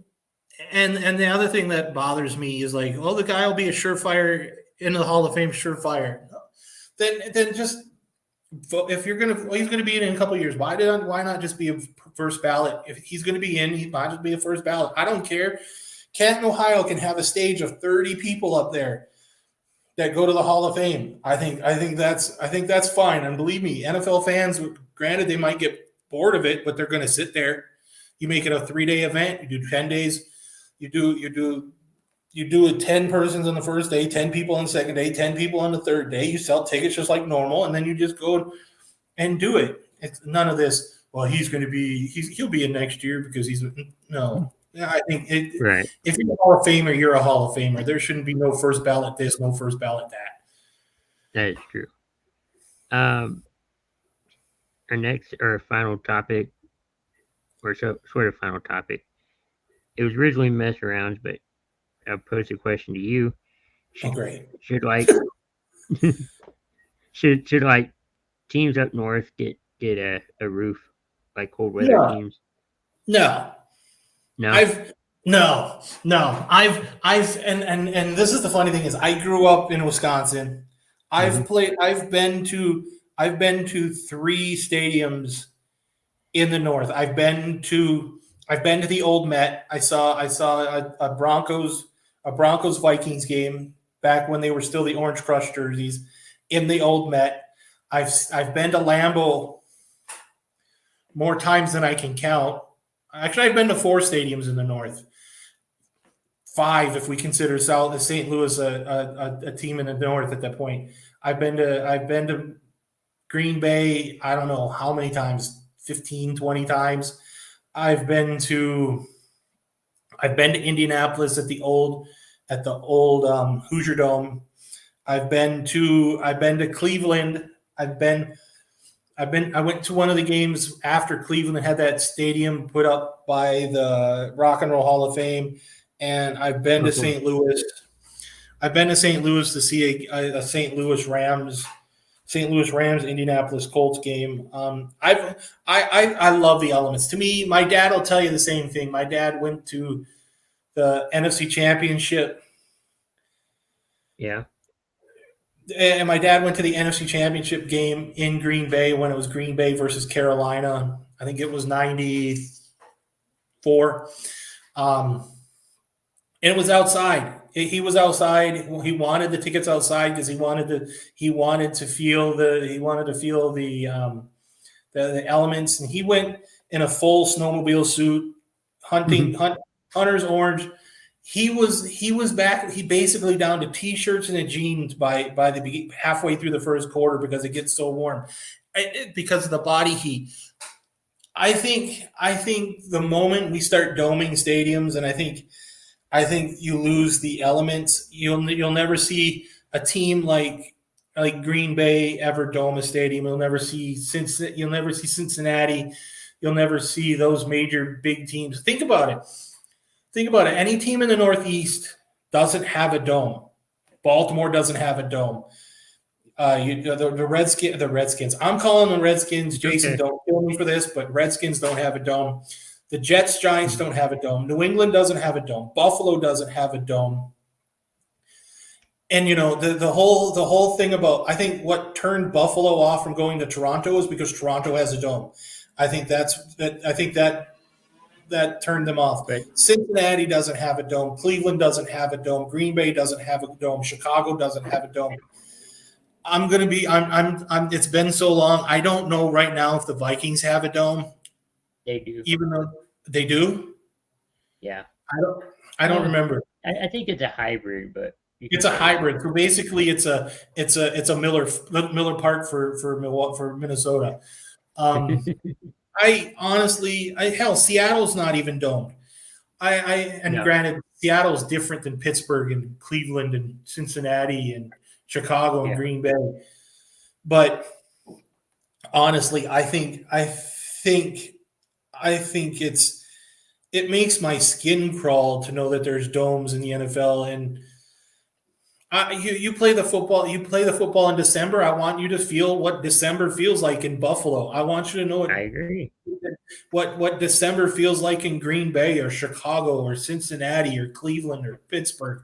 And the other thing that bothers me is like, oh, the guy will be a surefire in the Hall of Fame, surefire. Then just if he's going to be in a couple of years, why not just be a first ballot? If he's going to be in, he might just be a first ballot. I don't care. Canton, Ohio can have a stage of 30 people up there that go to the Hall of Fame. I think that's fine. And believe me, NFL fans, granted, they might get bored of it, but they're going to sit there. You make it a 3-day event. You do 10 days. You do it 10 persons on the first day, 10 people on the second day, 10 people on the third day. You sell tickets just like normal, and then you just go and do it. It's none of this. Well, he'll be in next year because no. I think if you're a Hall of Famer, you're a Hall of Famer. There shouldn't be no first ballot this, no first ballot that. That is true. Our next or final topic, or sort of final topic. It was originally mess arounds, but I'll pose a question to you. Great. Should should teams up north get a roof like cold weather teams? No. I've and this is the funny thing is I grew up in Wisconsin. I've been to 3 stadiums in the north. I've been to the old Met. I saw a Broncos Vikings game back when they were still the Orange Crush jerseys in the old Met. I've been to Lambeau more times than I can count. Actually, I've been to 4 stadiums in the north. 5 if we consider St. Louis a team in the north at that point. I've been to Green Bay, I don't know how many times, 15, 20 times. I've been to Indianapolis at the old Hoosier Dome. I've been to Cleveland. I went to one of the games after Cleveland had that stadium put up by the Rock and Roll Hall of Fame, and I've been to St. Louis. I've been to St. Louis to see a St. Louis Rams Indianapolis Colts game. I love the elements. To me, my dad will tell you the same thing. My dad went to the NFC Championship. Yeah. And my dad went to the NFC Championship game in Green Bay when it was Green Bay versus Carolina. I think it was 94. And it was outside. He was outside. He wanted the tickets outside because he wanted to feel the elements. And he went in a full snowmobile suit, hunter's orange. He was back. He basically down to t-shirts and jeans by the halfway through the first quarter because it gets so warm, because of the body heat. I think the moment we start doming stadiums, and I think you lose the elements. You'll never see a team like Green Bay ever dome a stadium. You'll never see Cincinnati. You'll never see those major big teams. Think about it. Any team in the Northeast doesn't have a dome. Baltimore doesn't have a dome. The Redskins. I'm calling them Redskins. Jason, Okay. don't kill me for this, but Redskins don't have a dome. The Jets, Giants don't have a dome. New England doesn't have a dome. Buffalo doesn't have a dome. And the whole thing about, I think what turned Buffalo off from going to Toronto is because Toronto has a dome. I think that turned them off. Right. Cincinnati doesn't have a dome. Cleveland doesn't have a dome. Green Bay doesn't have a dome. Chicago doesn't have a dome. It's been so long. I don't know right now if the Vikings have a dome. They do. Even though they do? Yeah. I don't remember. I think it's a hybrid, but It's a hybrid. So basically it's a Miller Park for Minnesota. Seattle's not even domed. No. Granted, Seattle's different than Pittsburgh and Cleveland and Cincinnati and Chicago and Green Bay. But honestly, I think it makes my skin crawl to know that there's domes in the NFL. And you play the football. You play the football in December. I want you to feel what December feels like in Buffalo. I want you to know I agree. what December feels like in Green Bay or Chicago or Cincinnati or Cleveland or Pittsburgh.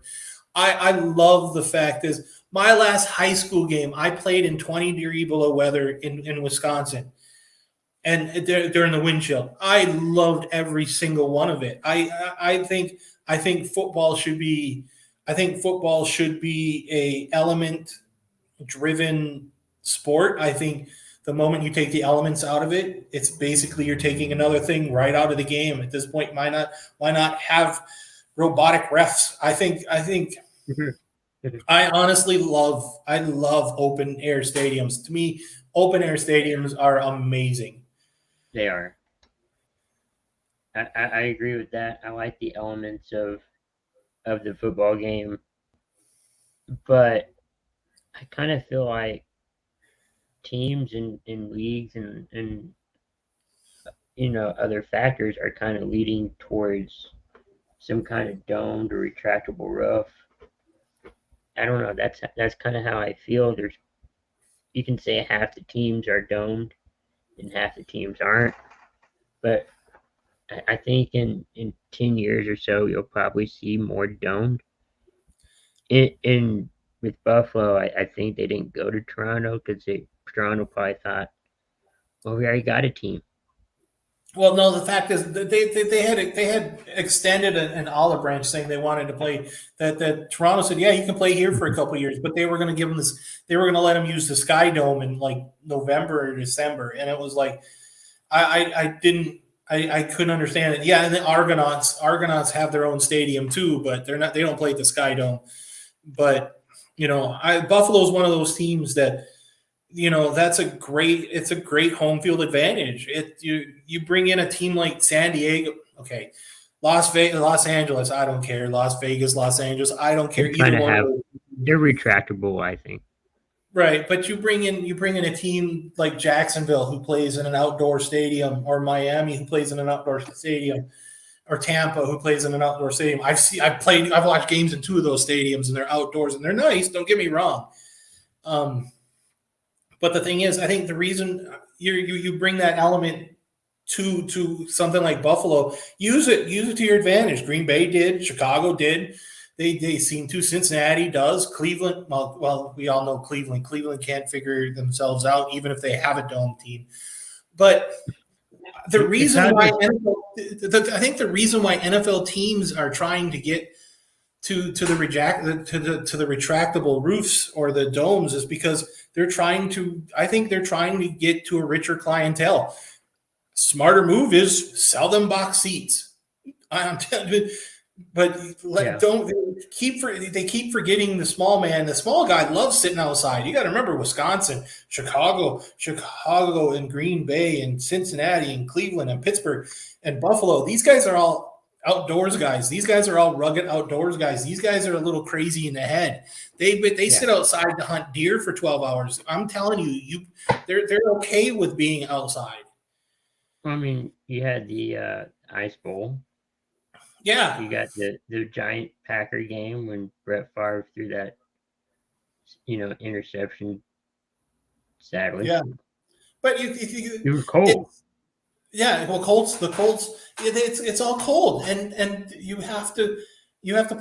I love the fact is my last high school game I played in 20-degree below weather in Wisconsin, and during the wind chill. I loved every single one of it. I think football should be a element driven sport. I think the moment you take the elements out of it, it's basically you're taking another thing right out of the game. At this point, why not have robotic refs? I think I honestly love open air stadiums. To me, open air stadiums are amazing. They are. I agree with that. I like the elements of the football game, but I kind of feel like teams and leagues and other factors are kind of leading towards some kind of domed or retractable roof. I don't know. That's kind of how I feel. You can say half the teams are domed and half the teams aren't, but I think in 10 years or so you'll probably see more domed. With Buffalo, I think they didn't go to Toronto because Toronto probably thought, well, we already got a team. Well, no, the fact is that they had extended an olive branch saying they wanted to play. That Toronto said, yeah, you can play here for a couple of years, but they were going to give them this. They were going to let them use the Sky Dome in like November or December, and it was like I couldn't understand it. Yeah, and the Argonauts have their own stadium too, but they don't play at the Sky Dome. But Buffalo is one of those teams that. It's a great home field advantage. You bring in a team like San Diego, okay, Las Vegas, Los Angeles, I don't care. Las Vegas, Los Angeles, I don't care. Either one. They're retractable, I think. Right, but you bring in a team like Jacksonville who plays in an outdoor stadium, or Miami who plays in an outdoor stadium, or Tampa who plays in an outdoor stadium. I've watched games in two of those stadiums, and they're outdoors and they're nice. Don't get me wrong. But the thing is, I think the reason you bring that element to something like Buffalo, use it to your advantage. Green Bay did, Chicago did. They seem to. Cincinnati does. Cleveland, well, we all know Cleveland. Cleveland can't figure themselves out, even if they have a dome team. But The It's reason hard why to, I think the reason why NFL teams are trying to get to the retractable roofs or the domes is because they're trying to. I think they're trying to get to a richer clientele. Smarter move is sell them box seats. I'm telling you, but yeah, don't they keep forgetting the small man. The small guy loves sitting outside. You got to remember Wisconsin, Chicago, and Green Bay, and Cincinnati, and Cleveland, and Pittsburgh, and Buffalo. These guys are all outdoors guys. These guys are all rugged outdoors guys. These guys are a little crazy in the head. They yeah. sit outside to hunt deer for 12 hours. I'm telling you, they're okay with being outside. I mean, you had the Ice Bowl. Yeah, You got the giant Packer game when Brett Favre threw that, interception. Sadly, yeah. But it was cold. yeah, well, the Colts, it's all cold, and you have to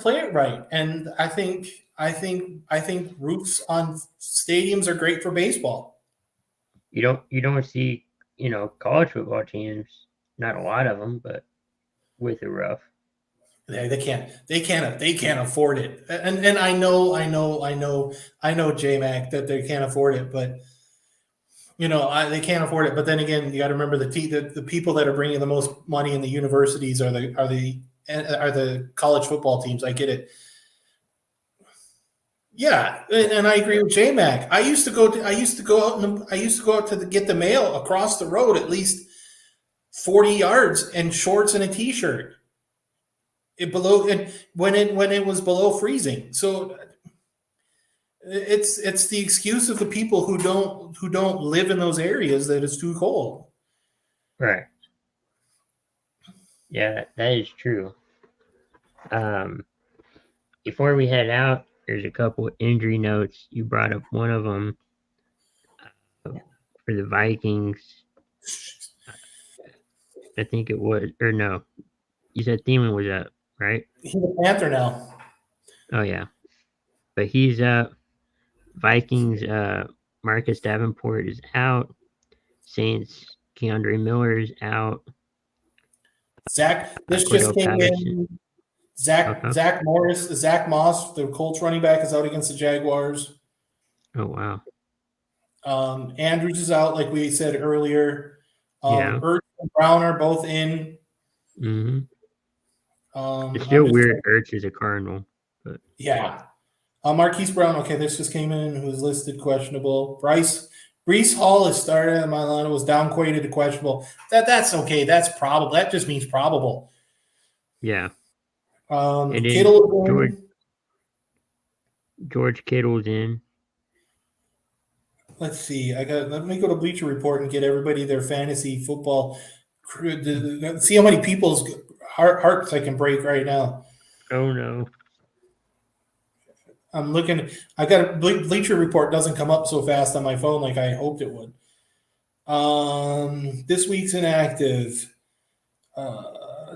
play it right. And I think roofs on stadiums are great for baseball. You don't see college football teams, not a lot of them, but with the rough. They can't afford it. And I know J-Mac that they can't afford it, but they can't afford it. But then again, you got to remember the people that are bringing the most money in the universities are the college football teams. I get it. Yeah, and I agree with J-Mac. I used to go out to get the mail across the road at least 40 yards in shorts and a t-shirt. When it was below freezing. So it's the excuse of the people who don't live in those areas that it's too cold. Right. Yeah, that is true. Before we head out, there's a couple injury notes. You brought up one of them for the Vikings. I think it was, or no, you said Thielen was up, right? He's a Panther now. Oh yeah, but he's up. Vikings. Marcus Davenport is out. Saints. Keandre Miller is out. This Cordell just came Patterson. in. Zach Moss, the Colts running back, is out against the Jaguars. Oh wow. Andrews is out, like we said earlier. Yeah. Ertz and Brown are both in. Mm-hmm. It's still weird. Ertz is a Cardinal, but yeah. Marquise Brown, okay, this just came in, who is listed questionable. Brees Hall is started on my line. It was downgraded to questionable. That's okay. That's probable. That just means probable. Yeah. And Kittle George Kittle's in. Let's see. Let me go to Bleacher Report and get everybody their fantasy football. See how many people's hearts I can break right now. Oh no. I'm looking. I got a Bleacher Report doesn't come up so fast on my phone like I hoped it would. This week's inactive.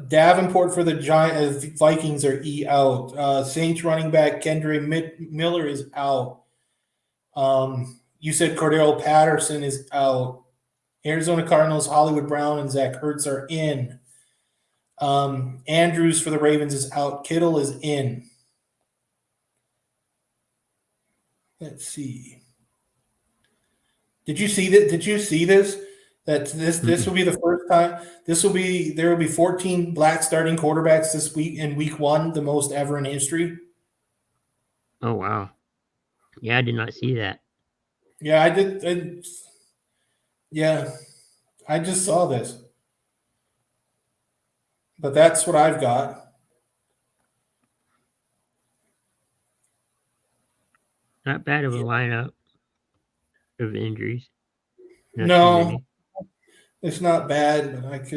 Davenport for the Vikings are out. Saints running back Kendra Miller is out. You said Cordell Patterson is out. Arizona Cardinals Hollywood Brown and Zach Ertz are in. Andrews for the Ravens is out. Kittle is in. Let's see. Did you see that? Did you see this? That this will be the first time. There will be 14 black starting quarterbacks this week in week 1, the most ever in history. Oh wow. Yeah, I did not see that. Yeah, I did. Yeah, I just saw this. But that's what I've got. Not bad of a lineup of injuries. Not No, too many. it's not bad, but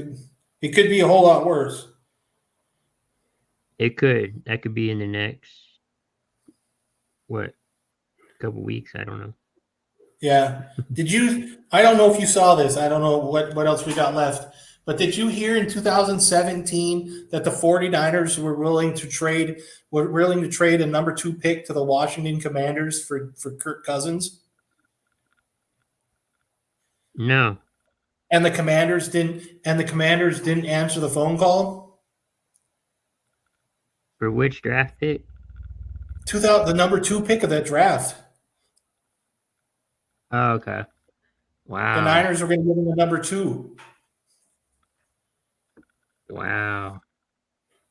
it could be a whole lot worse. It could. That could be in the next couple weeks. I don't know. Yeah. I don't know if you saw this. I don't know what else we got left. But did you hear in 2017 that the 49ers were willing to trade a number 2 pick to the Washington Commanders for Kirk Cousins? No. And the Commanders didn't answer the phone call. For which draft pick? The number 2 pick of that draft. Oh, okay. Wow. The Niners were going to give him the number 2. Wow.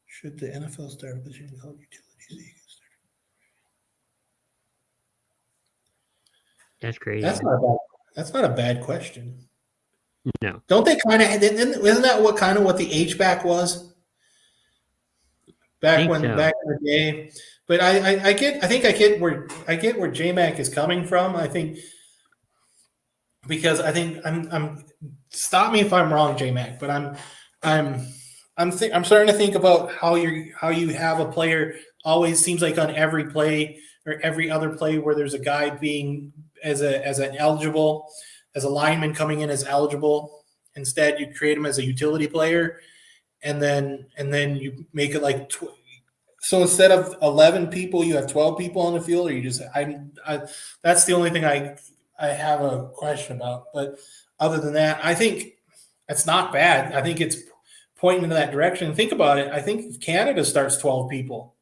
Should the NFL start a position called utilities league? That's crazy. That's not a bad question. No. Don't they kind of? Isn't that what the H-back was? Back in the day. But I get where J-Mac is coming from. I think because I think I'm stop me if I'm wrong, J-Mac, but I'm starting to think about how you have a player always seems like on every play or every other play where there's a guy being as a lineman coming in as eligible. Instead, you create him as a utility player, and then you make it like so instead of 11 people, you have 12 people on the field, or you just that's the only thing I have a question about. But other than that, I think it's not bad. I think it's pointing in that direction. Think about it. I think if Canada starts 12 people.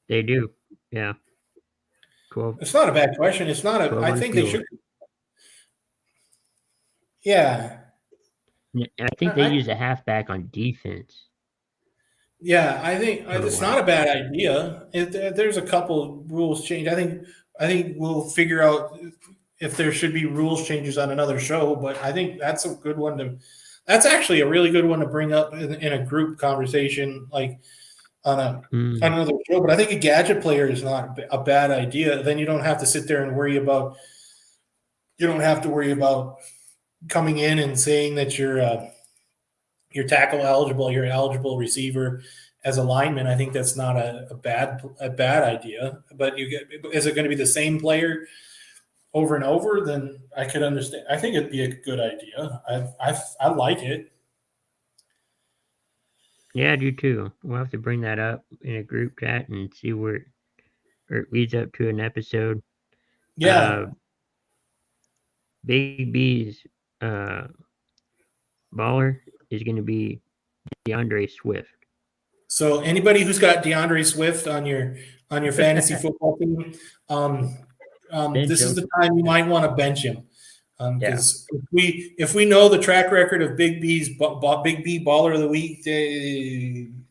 They do. Yeah. 12. It's not a bad question. It's not a. I think they should. Yeah. I think they use a halfback on defense. Yeah, I think it's not a bad idea. There's a couple rules change. I think we'll figure out if there should be rules changes on another show. But I think that's a good one That's actually a really good one to bring up in a group conversation, like on another show. But I think a gadget player is not a bad idea. Then you don't have to sit there and worry about. You don't have to worry about coming in and saying that you're tackle eligible, you're an eligible receiver as a lineman. I think that's not a bad idea. But is it going to be the same player over and over? Then I could understand. I think it'd be a good idea. I like it. Yeah, I do too. We'll have to bring that up in a group chat and see where it leads up to an episode. Yeah. Big B's baller is going to be DeAndre Swift. So anybody who's got DeAndre Swift on your fantasy football team, this is the time you might want to bench him. Because if we know the track record of Big B baller of the week,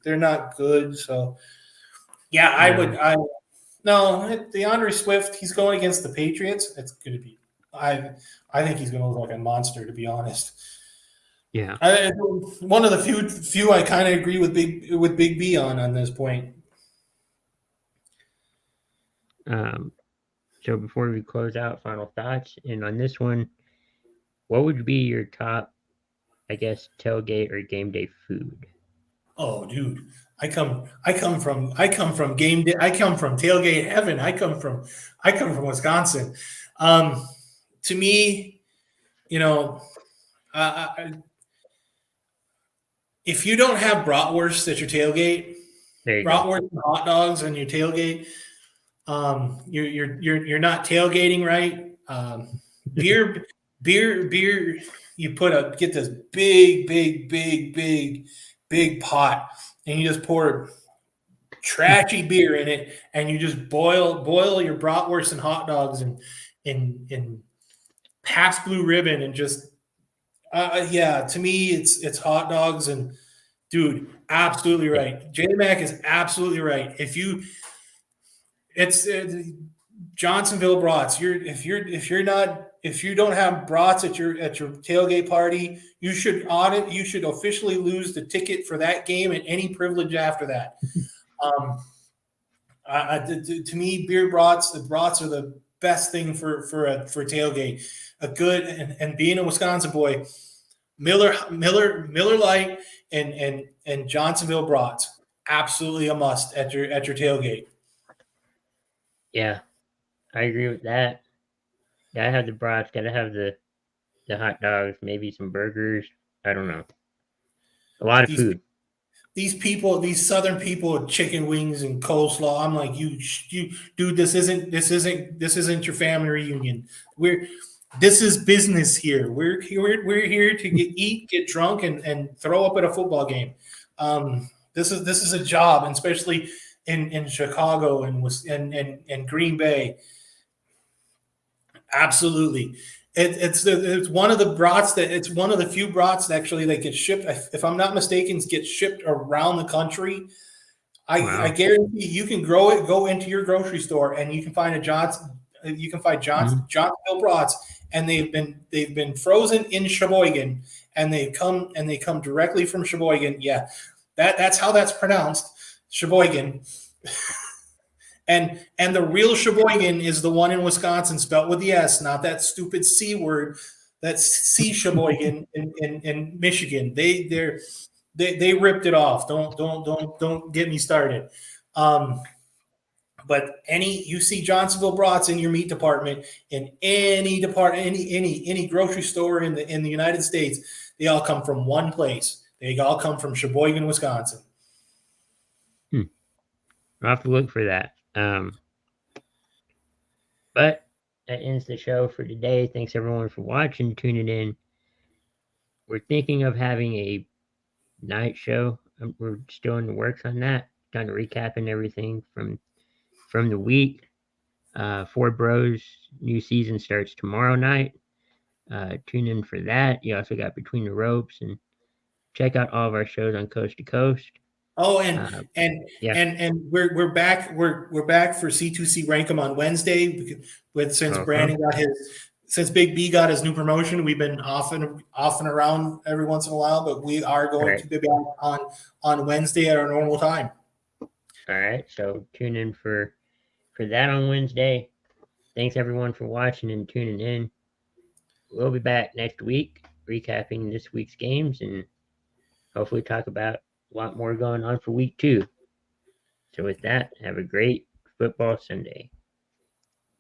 they're not good. So yeah, DeAndre Swift, he's going against the Patriots. It's going to be. I think he's going to look like a monster, to be honest. Yeah, one of the few I kind of agree with Big B on this point. So before we close out, final thoughts, and on this one, what would be your top, I guess, tailgate or game day food? Oh, dude, I come from game day. I come from tailgate heaven. I come from Wisconsin. To me, if you don't have bratwurst at your tailgate, bratwurst and hot dogs on your tailgate, you're not tailgating right. Beer. You get this big pot, and you just pour trashy beer in it, and you just boil your bratwurst and hot dogs in Pabst Blue Ribbon, and just to me it's hot dogs. And dude, absolutely right. J-Mac is absolutely right. It's Johnsonville brats. If you don't have brats at your tailgate party, you should officially lose the ticket for that game and any privilege after that. To me, the brats are the best thing for tailgate. A good and being a Wisconsin boy, Miller Lite and Johnsonville brats, absolutely a must at your tailgate. Yeah, I agree with that. Gotta have the brats, gotta have the hot dogs, maybe some burgers. I don't know. A lot of food. These Southern people, chicken wings and coleslaw. I'm like, you dude, this isn't your family reunion. This is business here. We're here to eat, get drunk, and throw up at a football game. This is a job, and especially in Chicago and Green Bay. Absolutely. It's one of the brats that it's one of the few brats actually that get shipped. If I'm not mistaken, get shipped around the country. Wow. I guarantee you can grow it. Go into your grocery store and you can find a Johnson. You can find Johnsonville brats, and they've been frozen in Sheboygan, and they come directly from Sheboygan. Yeah, that's how that's pronounced, Sheboygan. And the real Sheboygan is the one in Wisconsin, spelled with the S, not that stupid C word. That's C Sheboygan in Michigan. They ripped it off. Don't get me started. But you see Johnsonville brats in your meat department, in any department, any grocery store in the United States, they all come from one place. They all come from Sheboygan, Wisconsin. I'll have to look for that. But that ends the show for today. Thanks everyone for watching, tuning in. We're thinking of having a night show. We're still in the works on that, kind of recapping everything from the week. Four Bros new season starts tomorrow night. Tune in for that. You also got Between the Ropes, and check out all of our shows on Coast to Coast. Oh, and we're back. We're back for C2C Rankum on Wednesday. Since Big B got his new promotion, we've been off and around every once in a while, but we are going to be back on Wednesday at our normal time. All right, so tune in for that on Wednesday. Thanks everyone for watching and tuning in. We'll be back next week recapping this week's games and hopefully talk about a lot more going on for week 2. So with that, have a great football Sunday.